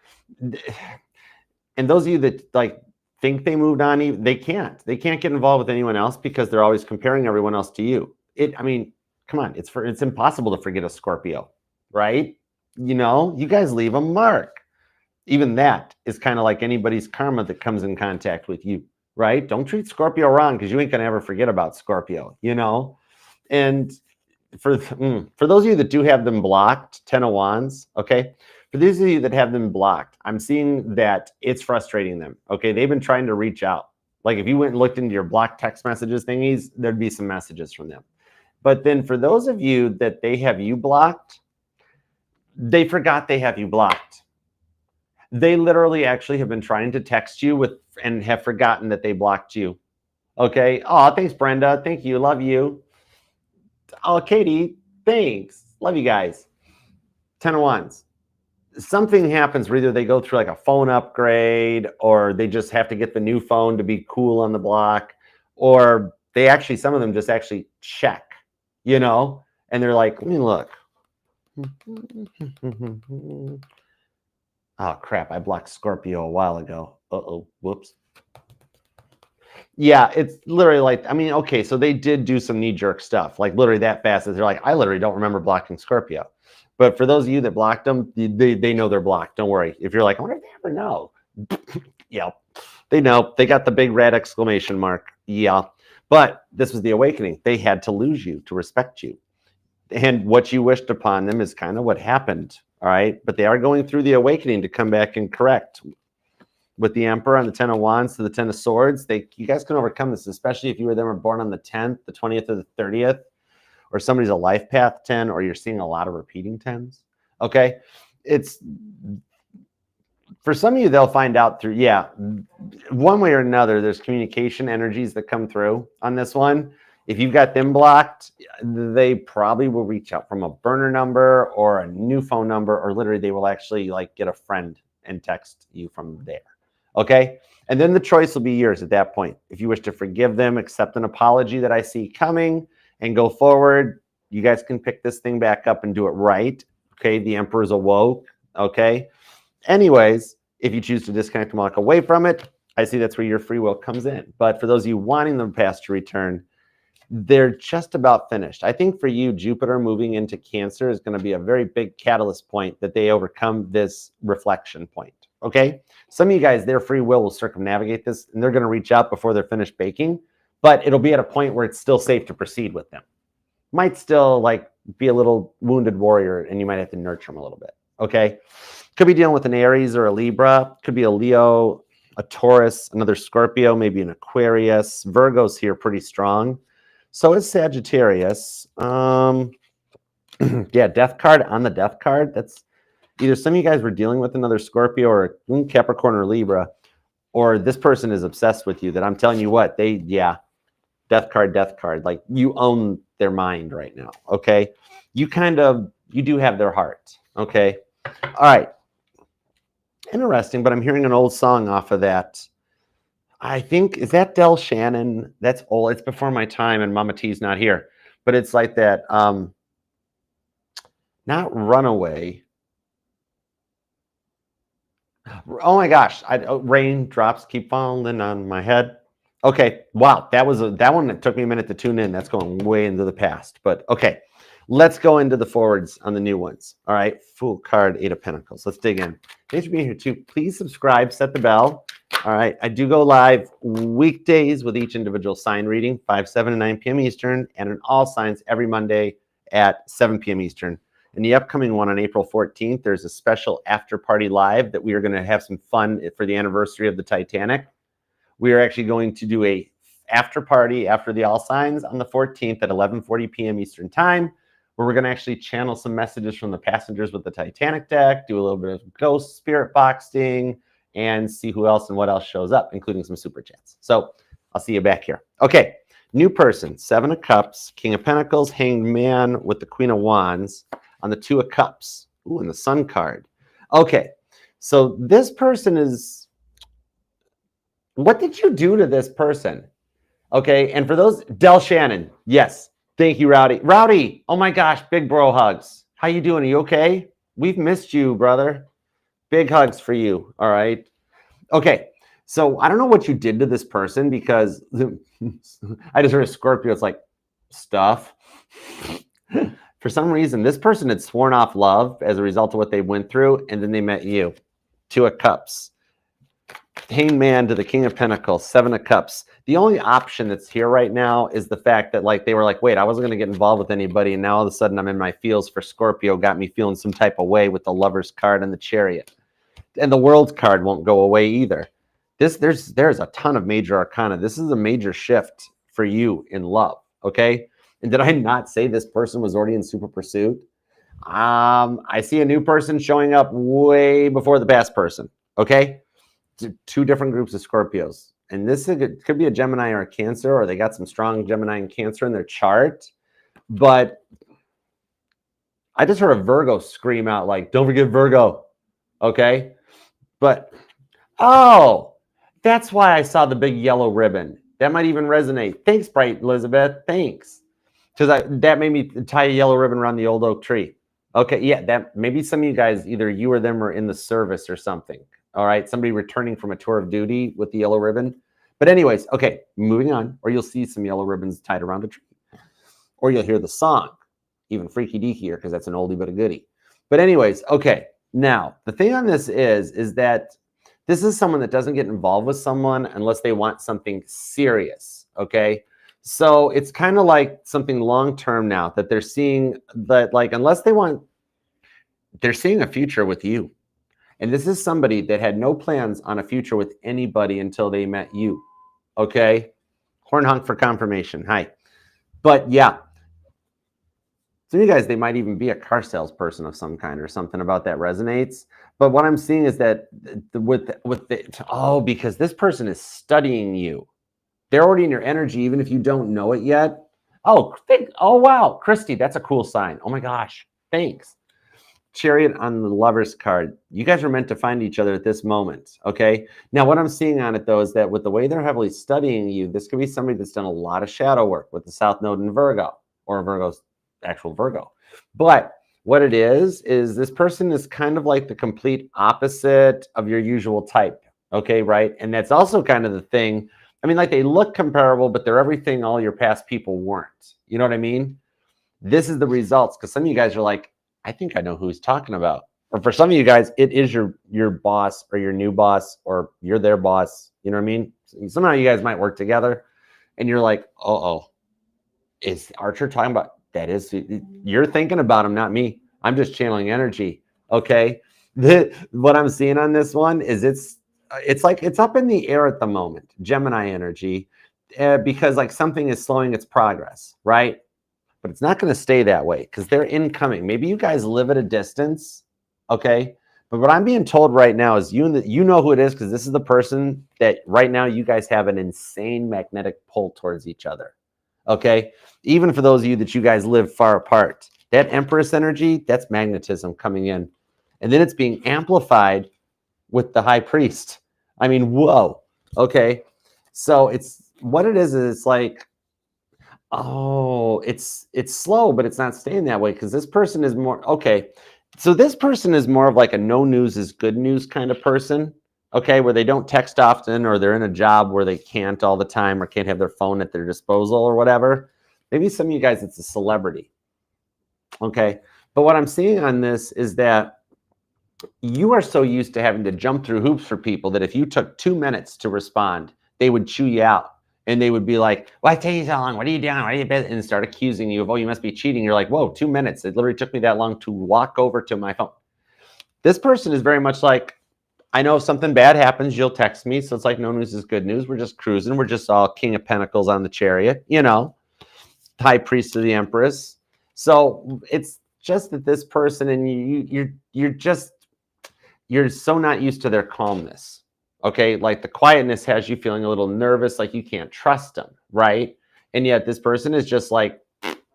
And those of you that like think they moved on, they can't get involved with anyone else because they're always comparing everyone else to you. I mean, come on, it's impossible to forget a Scorpio, right? You know, you guys leave a mark. Even that is kind of like anybody's karma that comes in contact with you, right? Don't treat Scorpio wrong because you ain't gonna ever forget about Scorpio, you know? And for those of you that do have them blocked, Ten of Wands, okay? For those of you that have them blocked, I'm seeing that it's frustrating them, okay? They've been trying to reach out. Like if you went and looked into your blocked text messages thingies, there'd be some messages from them. But then for those of you that they have you blocked, they forgot they have you blocked. They literally actually have been trying to text you and have forgotten that they blocked you. Okay. Oh, thanks, Brenda. Thank you. Love you. Oh, Katie, thanks. Love you guys. Ten of Wands. Something happens where either they go through like a phone upgrade or they just have to get the new phone to be cool on the block, or they actually, some of them just actually check, you know, and they're like, let me look. Oh, crap. I blocked Scorpio a while ago. Uh-oh. Whoops. Yeah, it's literally like, I mean, okay, so they did do some knee-jerk stuff, like literally that fast that they're like, I literally don't remember blocking Scorpio. But for those of you that blocked them, they know they're blocked. Don't worry. If you're like, I wonder if they ever know. Yeah, they know. They got the big red exclamation mark. Yeah. But this was the awakening. They had to lose you to respect you. And what you wished upon them is kind of what happened. All right. But they are going through the awakening to come back and correct. With the Emperor on the Ten of Wands to the Ten of Swords, you guys can overcome this, especially if you were born on the 10th, the 20th, or the 30th, or somebody's a life path 10, or you're seeing a lot of repeating 10s. Okay. It's for some of you, they'll find out through, one way or another, there's communication energies that come through on this one. If you've got them blocked, they probably will reach out from a burner number or a new phone number, or literally they will actually like get a friend and text you from there. Okay. And then the choice will be yours at that point. If you wish to forgive them, accept an apology that I see coming and go forward, you guys can pick this thing back up and do it right. Okay. The Emperor's awoke. Okay. Anyways, if you choose to disconnect and walk away from it, I see that's where your free will comes in. But for those of you wanting the past to return, they're just about finished. I think for you, Jupiter moving into Cancer is going to be a very big catalyst point that they overcome this reflection point. Okay. Some of you guys, their free will circumnavigate this and they're going to reach out before they're finished baking, but it'll be at a point where it's still safe to proceed with them. Might still like be a little wounded warrior, and you might have to nurture them a little bit. Okay. Could be dealing with an Aries or a Libra. Could be a Leo, a Taurus, another Scorpio, maybe an Aquarius. Virgo's here pretty strong. So is Sagittarius. Yeah, death card on the death card. That's either some of you guys were dealing with another Scorpio or Capricorn or Libra, or this person is obsessed with you that I'm telling you what, death card. Like you own their mind right now, okay? You do have their heart, okay? All right. Interesting, but I'm hearing an old song off of that. I think, is that Del Shannon? That's old. It's before my time and Mama T's not here. But it's like that, not Runaway. Oh my gosh, raindrops keep falling on my head. Okay, wow, that one that took me a minute to tune in. That's going way into the past. But okay, let's go into the forwards on the new ones. All right, Fool card, 8 of Pentacles. Let's dig in. Thanks for being here too. Please subscribe, set the bell. All right, I do go live weekdays with each individual sign reading, 5, 7, and 9 p.m. Eastern, and in all signs every Monday at 7 p.m. Eastern. In the upcoming one on April 14th, there's a special after party live that we are going to have some fun for the anniversary of the Titanic. We are actually going to do a after party after the all signs on the 14th at 11:40 p.m. Eastern time, where we're going to actually channel some messages from the passengers with the Titanic deck, do a little bit of ghost spirit boxing, and see who else and what else shows up, including some super chats. So I'll see you back here. Okay, new person, 7 of Cups, King of Pentacles, Hanged Man with the Queen of Wands on the 2 of Cups. Ooh, and the Sun card. Okay, so this person is, what did you do to this person? Okay, and for those, Del Shannon, yes, thank you, Rowdy. Rowdy, oh my gosh, big bro hugs. How you doing? Are you okay? We've missed you, brother. Big hugs for you, all right? Okay, so I don't know what you did to this person because I just heard a Scorpio, it's like, stuff. For some reason, this person had sworn off love as a result of what they went through, and then they met you. 2 of Cups. Hanged Man to the King of Pentacles, 7 of Cups. The only option that's here right now is the fact that like they were like, wait, I wasn't going to get involved with anybody, and now all of a sudden I'm in my feels for Scorpio, got me feeling some type of way with the Lover's card and the Chariot. And the World card won't go away either. There's a ton of major arcana. This is a major shift for you in love, okay? And did I not say this person was already in super pursuit? I see a new person showing up way before the past person, okay? 2 different groups of Scorpios. And this could be a Gemini or a Cancer, or they got some strong Gemini and Cancer in their chart. But I just heard a Virgo scream out like, don't forget Virgo, okay? But, oh, that's why I saw the big yellow ribbon. That might even resonate. Thanks, Bright Elizabeth. Thanks. Because that made me tie a yellow ribbon around the old oak tree. Okay, yeah, that maybe some of you guys, either you or them, are in the service or something. All right, somebody returning from a tour of duty with the yellow ribbon. But anyways, okay, moving on. Or you'll see some yellow ribbons tied around a tree. Or you'll hear the song, even freaky deakier, because that's an oldie but a goodie. But anyways, okay, now the thing on this is that this is someone that doesn't get involved with someone unless they want something serious, okay? So it's kind of like something long-term now that they're seeing that, like, unless they want, they're seeing a future with you. And this is somebody that had no plans on a future with anybody until they met you, okay? Horn honk for confirmation. Hi. But yeah, some of you guys, they might even be a car salesperson of some kind or something about that resonates. But what I'm seeing is that because this person is studying you. They're already in your energy, even if you don't know it yet. Oh, wow, Christy, that's a cool sign. Oh my gosh, thanks. Chariot on the Lover's card. You guys are meant to find each other at this moment, okay? Now, what I'm seeing on it, though, is that with the way they're heavily studying you, this could be somebody that's done a lot of shadow work with the South Node in Virgo, or Virgo's actual Virgo. But what it is this person is kind of like the complete opposite of your usual type, okay, right? And that's also kind of the thing. I mean, like, they look comparable, but they're everything all your past people weren't. You know what I mean? This is the results, because some of you guys are like, I think I know who he's talking about. Or for some of you guys, it is your boss or your new boss, or you're their boss. You know what I mean? Somehow you guys might work together, and you're like, is Archer talking about That is, you're thinking about them, not me. I'm just channeling energy. Okay. What I'm seeing on this one is it's like it's up in the air at the moment, Gemini energy, because like something is slowing its progress, right? But it's not going to stay that way because they're incoming. Maybe you guys live at a distance, okay? But what I'm being told right now is you know who it is, because this is the person that right now you guys have an insane magnetic pull towards each other, okay? Even for those of you that you guys live far apart, that Empress energy, that's magnetism coming in. And then it's being amplified with the High Priest. I mean, whoa, okay? So it's what it is it's like, oh, it's slow, but it's not staying that way because this person is more okay. So this person is more of like a no news is good news kind of person, okay, where they don't text often, or they're in a job where they can't all the time, or can't have their phone at their disposal or whatever. Maybe some of you guys, it's a celebrity, okay? But what I'm seeing on this is that you are so used to having to jump through hoops for people that if you took 2 minutes to respond, they would chew you out. And they would be like, why take you so long? What are you doing? What are you busy? And start accusing you of, oh, you must be cheating. You're like, whoa, 2 minutes. It literally took me that long to walk over to my phone. This person is very much like, I know if something bad happens, you'll text me. So it's like, no news is good news. We're just cruising. We're just all King of Pentacles on the chariot, you know, High Priest of the Empress. So it's just that this person, and you're so not used to their calmness. Okay, like the quietness has you feeling a little nervous, like you can't trust them, right? And yet this person is just like,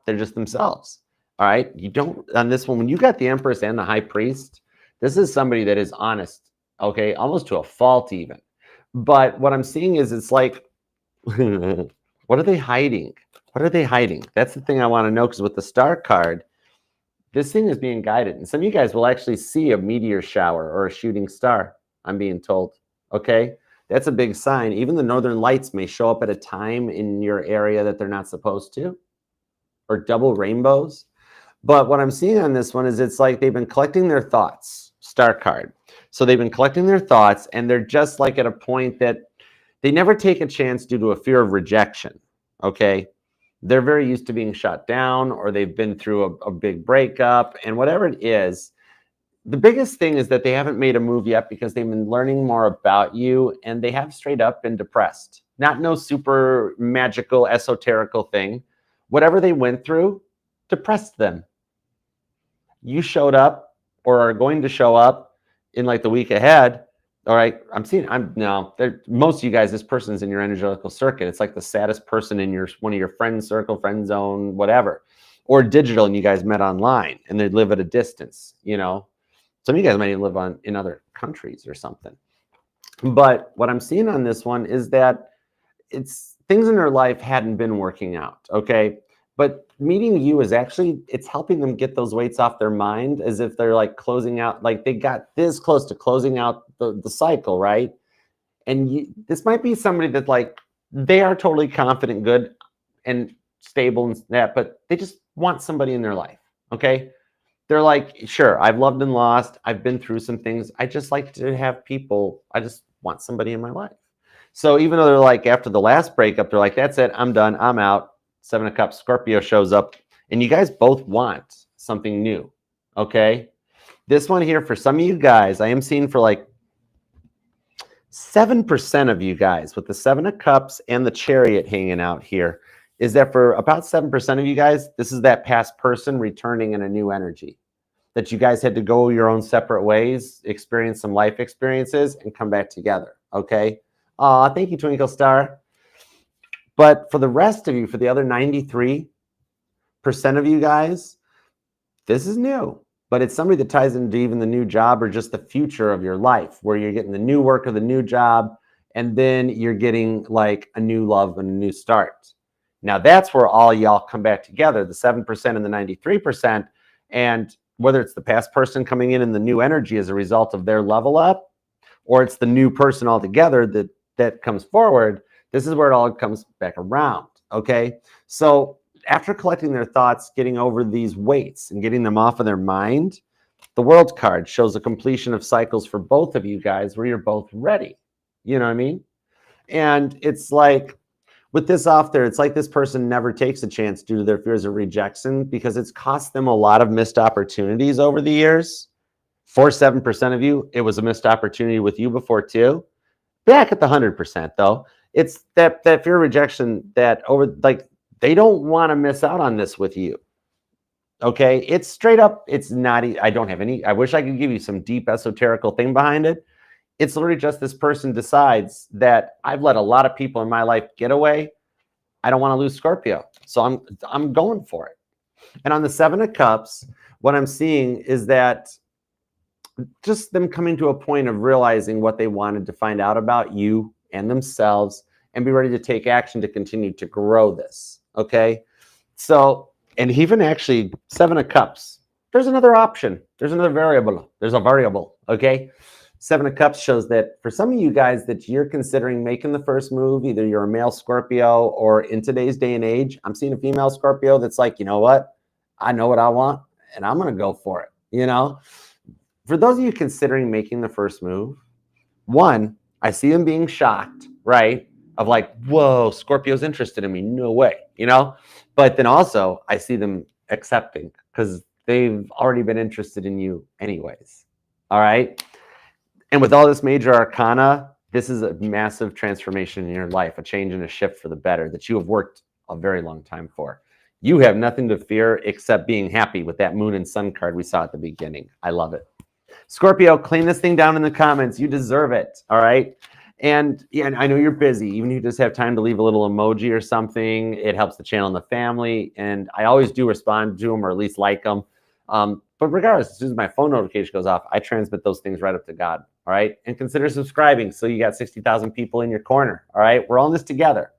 they're just themselves. All right, you don't, on this one, when you got the Empress and the High Priest, this is somebody that is honest, okay, almost to a fault even. But what I'm seeing is it's like, what are they hiding? What are they hiding? That's the thing I want to know, because with the Star card, this thing is being guided. And some of you guys will actually see a meteor shower or a shooting star, I'm being told. Okay, that's a big sign. Even the northern lights may show up at a time in your area that they're not supposed to, or double rainbows. But what I'm seeing on this one is it's like they've been collecting their thoughts, Star card. So they've been collecting their thoughts, and they're just like at a point that they never take a chance due to a fear of rejection. Okay, they're very used to being shut down, or they've been through a big breakup, and whatever it is. The biggest thing is that they haven't made a move yet because they've been learning more about you, and they have straight up been depressed. Not no super magical, esoterical thing. Whatever they went through depressed them. You showed up, or are going to show up in like the week ahead. All right, most of you guys, this person's in your energetical circuit. It's like the saddest person in one of your friends circle, friend zone, whatever. Or digital, and you guys met online and they live at a distance, you know. Some of you guys might even live in other countries or something. But what I'm seeing on this one is that it's things in their life hadn't been working out, okay? But meeting you is actually, it's helping them get those weights off their mind, as if they're like closing out, like they got this close to closing out the cycle, right? And this might be somebody that like, they are totally confident, good, and stable and that, but they just want somebody in their life, okay? They're like, sure, I've loved and lost. I've been through some things. I just like to have people. I just want somebody in my life. So even though they're like, after the last breakup, they're like, that's it. I'm done. I'm out. 7 of Cups, Scorpio shows up. And you guys both want something new, okay? This one here, for some of you guys, I am seeing for like 7% of you guys with the 7 of Cups and the Chariot hanging out here, is that for about 7% of you guys, this is that past person returning in a new energy. That you guys had to go your own separate ways, experience some life experiences, and come back together, okay? Aw, thank you, Twinkle Star. But for the rest of you, for the other 93% of you guys, this is new. But it's somebody that ties into even the new job, or just the future of your life, where you're getting the new work or the new job, and then you're getting like a new love and a new start. Now that's where all y'all come back together, the 7% and the 93%. And whether it's the past person coming in and the new energy as a result of their level up, or it's the new person altogether that comes forward, this is where it all comes back around, okay? So after collecting their thoughts, getting over these weights and getting them off of their mind, the World card shows a completion of cycles for both of you guys where you're both ready. You know what I mean? And it's like, with this off there, it's like this person never takes a chance due to their fears of rejection because it's cost them a lot of missed opportunities over the years. 7% of you, it was a missed opportunity with you before too. Back at the 100% though, it's that fear of rejection that they don't want to miss out on this with you. Okay, it's straight up. It's not. I don't have any. I wish I could give you some deep esoterical thing behind it. It's literally just this person decides that I've let a lot of people in my life get away. I don't want to lose Scorpio, so I'm going for it. And on the 7 of Cups, what I'm seeing is that just them coming to a point of realizing what they wanted to find out about you and themselves and be ready to take action to continue to grow this. Okay, so. And even actually 7 of Cups, there's another option. There's another variable. There's a variable, okay? 7 of Cups shows that for some of you guys that you're considering making the first move, either you're a male Scorpio or in today's day and age, I'm seeing a female Scorpio that's like, you know what? I know what I want and I'm going to go for it, you know? For those of you considering making the first move, one, I see them being shocked, right? Of like, whoa, Scorpio's interested in me. No way, you know? But then also I see them accepting because they've already been interested in you anyways. All right. And with all this major arcana, this is a massive transformation in your life, a change and a shift for the better that you have worked a very long time for. You have nothing to fear except being happy with that moon and sun card we saw at the beginning. I love it. Scorpio, clean this thing down in the comments. You deserve it. All right. And yeah, I know you're busy. Even if you just have time to leave a little emoji or something, it helps the channel and the family. And I always do respond to them or at least like them. But regardless, as soon as my phone notification goes off, I transmit those things right up to God. All right. And consider subscribing so you got 60,000 people in your corner. All right. We're all in this together.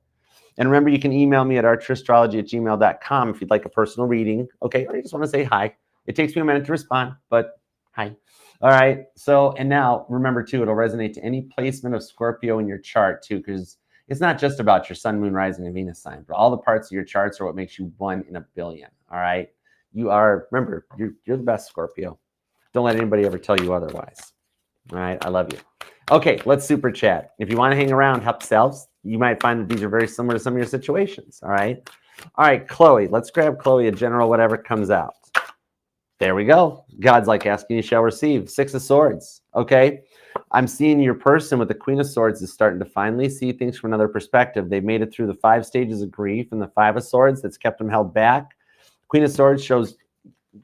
And remember, you can email me at archerastrology@gmail.com if you'd like a personal reading. Okay. Or you just want to say hi. It takes me a minute to respond, but hi. All right. So, and now remember too, it'll resonate to any placement of Scorpio in your chart too, because it's not just about your sun, moon, rising, and Venus sign, but all the parts of your charts are what makes you 1 in a billion. All right. You are, remember, you're the best, Scorpio. Don't let anybody ever tell you otherwise. All right. I love you. Okay. Let's super chat. If you want to hang around, help yourselves. You might find that these are very similar to some of your situations. All right. All right, Chloe. Let's grab Chloe, a general, whatever comes out. There we go. God's like asking, you shall receive. 6 of Swords. Okay. I'm seeing your person with the Queen of Swords is starting to finally see things from another perspective. They've made it through the 5 stages of grief and the 5 of Swords that's kept them held back. Queen of Swords shows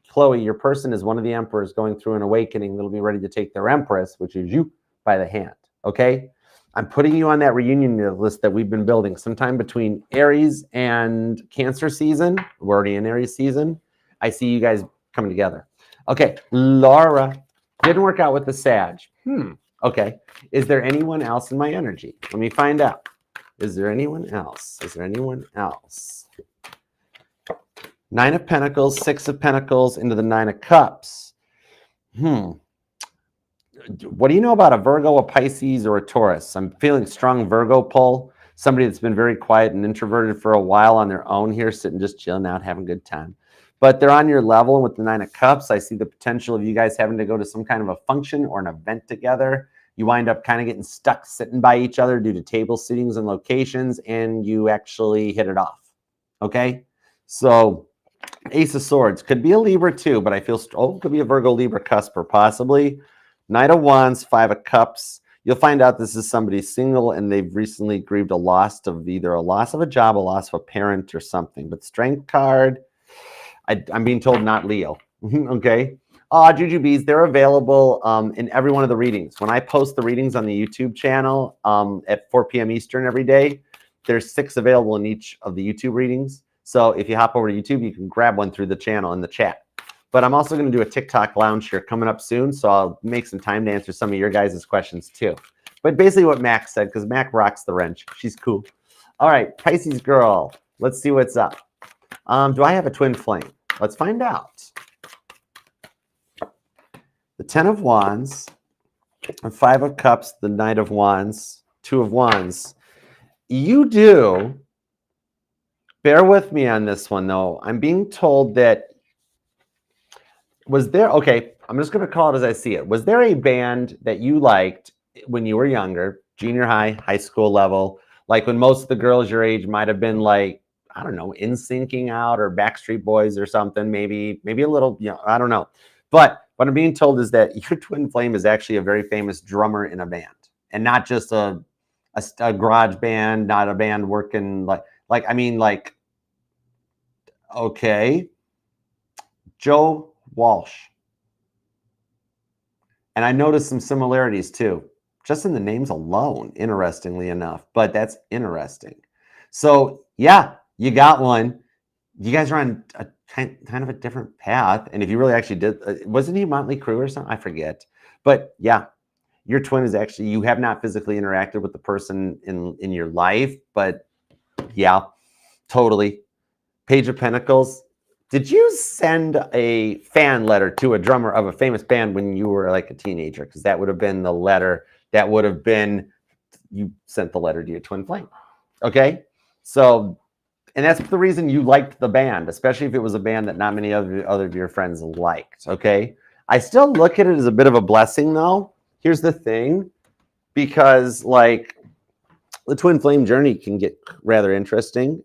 Chloe, your person is one of the emperors going through an awakening that'll be ready to take their empress, which is you, by the hand. Okay. I'm putting you on that reunion list that we've been building sometime between Aries and Cancer season. We're already in Aries season. I see you guys coming together. Okay, Laura, didn't work out with the Sag. Okay, is there anyone else in my energy? Let me find out. Is there anyone else? Is there anyone else? 9 of Pentacles, 6 of Pentacles into the 9 of Cups. What do you know about a Virgo, a Pisces, or a Taurus? I'm feeling strong Virgo pull. Somebody that's been very quiet and introverted for a while on their own here, sitting just chilling out, having a good time. But they're on your level, and with the 9 of Cups, I see the potential of you guys having to go to some kind of a function or an event together. You wind up kind of getting stuck sitting by each other due to table sittings and locations, and you actually hit it off. Okay? So Ace of Swords. Could be a Libra too, but I feel, could be a Virgo, Libra cusp or possibly. Knight of Wands, 5 of Cups. You'll find out this is somebody single and they've recently grieved a loss of either a loss of a job, a loss of a parent or something. But Strength card, I'm being told not Leo. Okay. Jujubes, they're available in every one of the readings. When I post the readings on the YouTube channel at 4 p.m. Eastern every day, there's 6 available in each of the YouTube readings. So if you hop over to YouTube, you can grab one through the channel in the chat. But I'm also going to do a TikTok lounge here coming up soon, so I'll make some time to answer some of your guys' questions too. But basically what Mac said, because Mac rocks the wrench. She's cool. All right, Pisces girl, let's see what's up. Do I have a twin flame? Let's find out. The 10 of Wands, the 5 of Cups, the Knight of Wands, 2 of Wands. You do. Bear with me on this one, though. I'm being told that okay, I'm just going to call it as I see it. Was there a band that you liked when you were younger, junior high, high school level, Like when most of the girls your age might have been like, I don't know, NSYNCing out or Backstreet Boys or something, maybe a little, I don't know. But what I'm being told is that your twin flame is actually a very famous drummer in a band, and not just a garage band, not a band working like okay, Joe Walsh. And I noticed some similarities too, just in the names alone, interestingly enough, but that's interesting. So yeah, you got one. You guys are on a kind of a different path. And if you really actually did, wasn't he Motley Crue or something? I forget. But yeah, your twin is actually, you have not physically interacted with the person in your life, but yeah, totally. Page of Pentacles. Did you send a fan letter to a drummer of a famous band when you were like a teenager? Because that would have been the letter. That would have been, you sent the letter to your twin flame. Okay? So, and that's the reason you liked the band, especially if it was a band that not many other of your friends liked. Okay? I still look at it as a bit of a blessing, though. Here's the thing. Because, like, the twin flame journey can get rather interesting.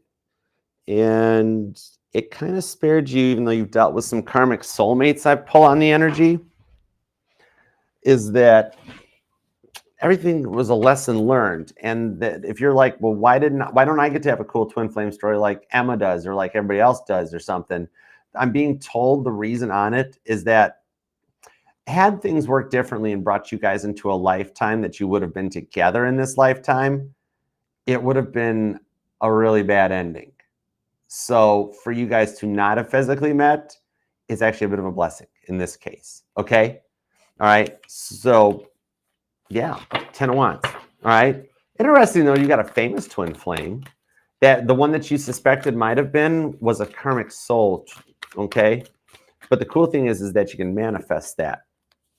And it kind of spared you, even though you've dealt with some karmic soulmates. I pull on the energy is that everything was a lesson learned. And that if you're like, well, why don't I get to have a cool twin flame story like Emma does, or like everybody else does, or something? I'm being told the reason on it is that had things worked differently and brought you guys into a lifetime that you would have been together in this lifetime, it would have been a really bad ending. So for you guys to not have physically met is actually a bit of a blessing in this case. Okay. All right. So yeah, 10 of Wands. All right. Interesting though, you got a famous twin flame. That the one that you suspected might have been was a karmic soul. Okay. But the cool thing is that you can manifest that.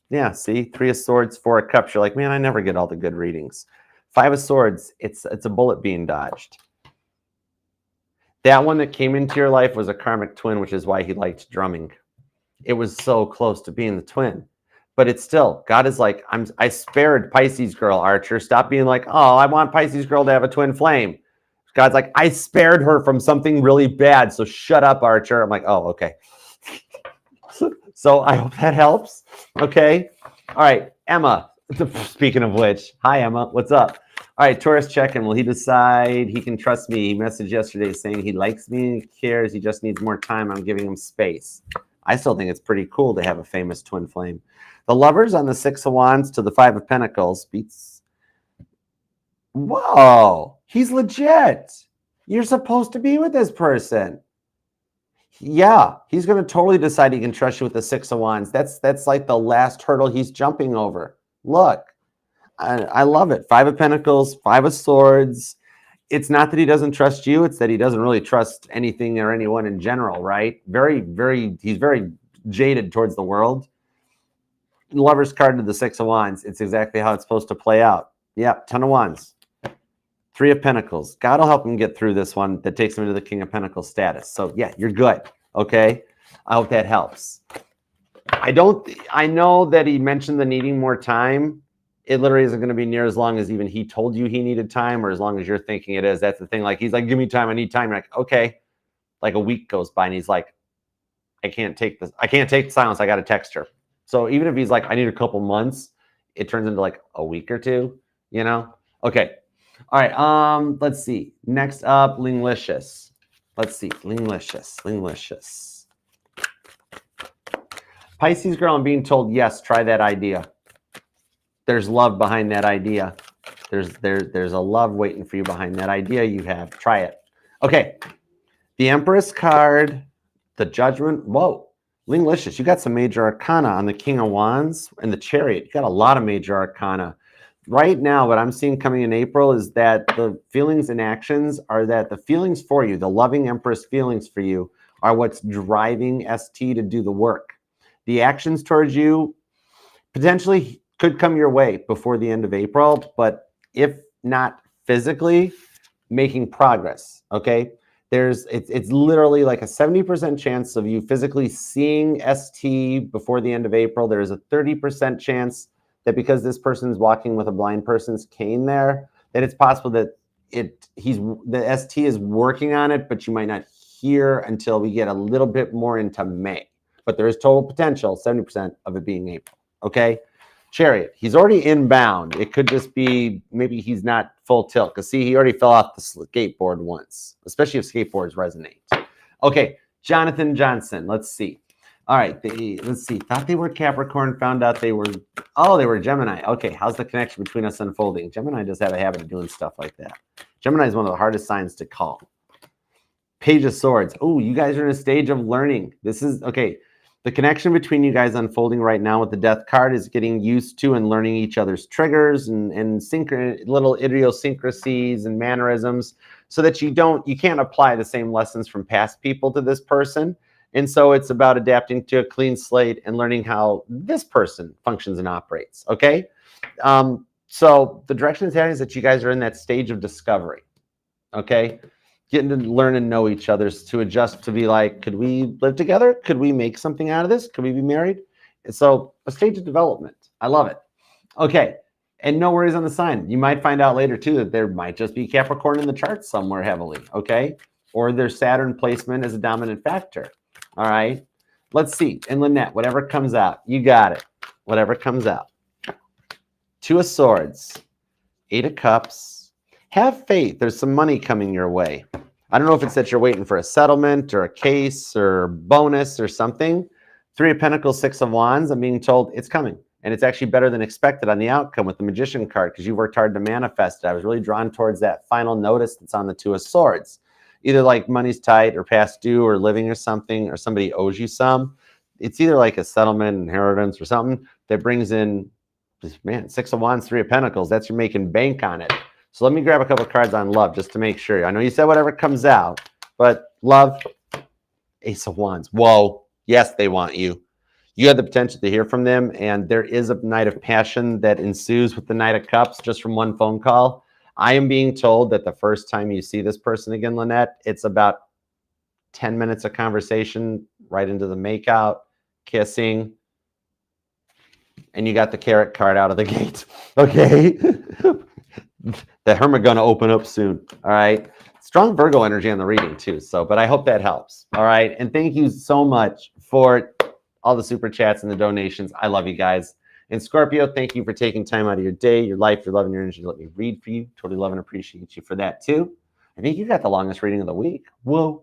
Yeah. See, 3 of Swords, 4 of Cups. You're like, man, I never get all the good readings. 5 of Swords. It's a bullet being dodged. That one that came into your life was a karmic twin, which is why he liked drumming. It was so close to being the twin. But it's still, God is like, I spared Pisces girl, Archer. Stop being like, oh, I want Pisces girl to have a twin flame. God's like, I spared her from something really bad. So shut up, Archer. I'm like, oh, okay. So I hope that helps. Okay. All right. Emma, speaking of which, hi, Emma. What's up? All right, Taurus check-in. Will he decide he can trust me? He messaged yesterday saying he likes me, he cares, he just needs more time. I'm giving him space. I still think it's pretty cool to have a famous twin flame. The Lovers on the 6 of Wands to the 5 of Pentacles beats. Whoa, he's legit. You're supposed to be with this person. Yeah, he's going to totally decide he can trust you with the 6 of Wands. That's like the last hurdle he's jumping over. Look. I love it. 5 of Pentacles, 5 of Swords. It's not that he doesn't trust you. It's that he doesn't really trust anything or anyone in general, right? He's very jaded towards the world. Lover's card to the 6 of Wands. It's exactly how it's supposed to play out. Yep, 10 of Wands. 3 of Pentacles. God will help him get through this one that takes him into the King of Pentacles status. So yeah, you're good. Okay. I hope that helps. I know that he mentioned the needing more time. It literally isn't going to be near as long as even he told you he needed time, or as long as you're thinking it is. That's the thing. Like, he's like, give me time. I need time. You're like, okay. Like a week goes by and he's like, I can't take this. I can't take silence. I got to text her. So even if he's like, I need a couple months, it turns into like a week or two, you know? Okay. All right. Let's see. Next up, Linglicious. Let's see. Linglicious. Pisces girl, I'm being told, yes, try that idea. There's love behind that idea. There's a love waiting for you behind that idea you have. Try it. Okay. The Empress card, the Judgment. Whoa. Linglicious, you got some major arcana on the King of Wands and the Chariot. You got a lot of major arcana. Right now, what I'm seeing coming in April is that the feelings and actions are that the feelings for you, the loving Empress feelings for you, are what's driving ST to do the work. The actions towards you potentially could come your way before the end of April, but if not physically, making progress, okay? It's literally like a 70% chance of you physically seeing ST before the end of April. There's a 30% chance that because this person's walking with a blind person's cane there, that it's possible that the ST is working on it, but you might not hear until we get a little bit more into May. But there is total potential, 70% of it being April. Okay. Chariot, he's already inbound. It could just be maybe he's not full tilt, because see, he already fell off the skateboard once, especially if skateboards resonate. Okay, Jonathan Johnson, let's see. All right, let's see. Thought they were Capricorn, found out they were Gemini. Okay, how's the connection between us unfolding? Gemini does have a habit of doing stuff like that. Gemini is one of the hardest signs to call. Page of Swords. Oh, you guys are in a stage of learning. This is, okay, the connection between you guys unfolding right now with the Death card is getting used to and learning each other's triggers and little idiosyncrasies and mannerisms, so that you can't apply the same lessons from past people to this person. And so it's about adapting to a clean slate and learning how this person functions and operates. Okay. So the direction it's heading is that you guys are in that stage of discovery. Okay. Getting to learn and know each other, to adjust, to be like, could we live together? Could we make something out of this? Could we be married? And so a stage of development. I love it. Okay. And no worries on the sign. You might find out later too that there might just be Capricorn in the chart somewhere heavily. Okay. Or there's Saturn placement as a dominant factor. All right. Let's see. And Lynette, whatever comes out, you got it. Whatever comes out. Two of Swords, Eight of Cups. Have faith. There's some money coming your way. I don't know if it's that you're waiting for a settlement or a case or bonus or something. Three of Pentacles, Six of Wands. I'm being told it's coming. And it's actually better than expected on the outcome with the Magician card, because you worked hard to manifest it. I was really drawn towards that final notice that's on the Two of Swords. Either like money's tight or past due or living or something, or somebody owes you some. It's either like a settlement, inheritance, or something that brings in, man, Six of Wands, Three of Pentacles. That's you're making bank on it. So let me grab a couple of cards on love just to make sure. I know you said whatever comes out, but love, Ace of Wands. Whoa. Yes, they want you. You have the potential to hear from them, and there is a night of passion that ensues with the Knight of Cups just from one phone call. I am being told that the first time you see this person again, Lynette, it's about 10 minutes of conversation, right into the makeout, kissing, and you got the carrot card out of the gate. Okay? The Hermit gonna open up soon. All right? Strong Virgo energy on the reading too. So, but I hope that helps. All right? And thank you so much for all the super chats and the donations. I love you guys. And Scorpio, thank you for taking time out of your day, your life, your love, and your energy to let me read for you. Totally love and appreciate you for that too. I think you got the longest reading of the week. Whoa.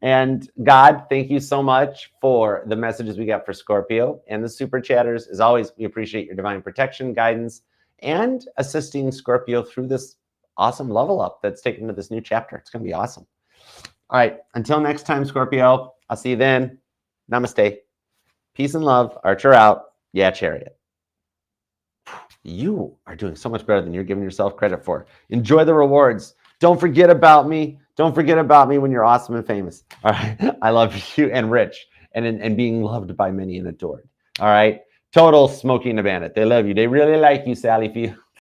And God, thank you so much for the messages we got for Scorpio and the super chatters. As always, we appreciate your divine protection, guidance, and assisting Scorpio through this awesome level up that's taken to this new chapter. It's going to be awesome. All right. Until next time, Scorpio, I'll see you then. Namaste. Peace and love. Archer out. Yeah, Chariot. You are doing so much better than you're giving yourself credit for. Enjoy the rewards. Don't forget about me. Don't forget about me when you're awesome and famous. All right. I love you and rich and being loved by many and adored. All right. Total Smoking the Bandit. They love you. They really like you, Sally Field.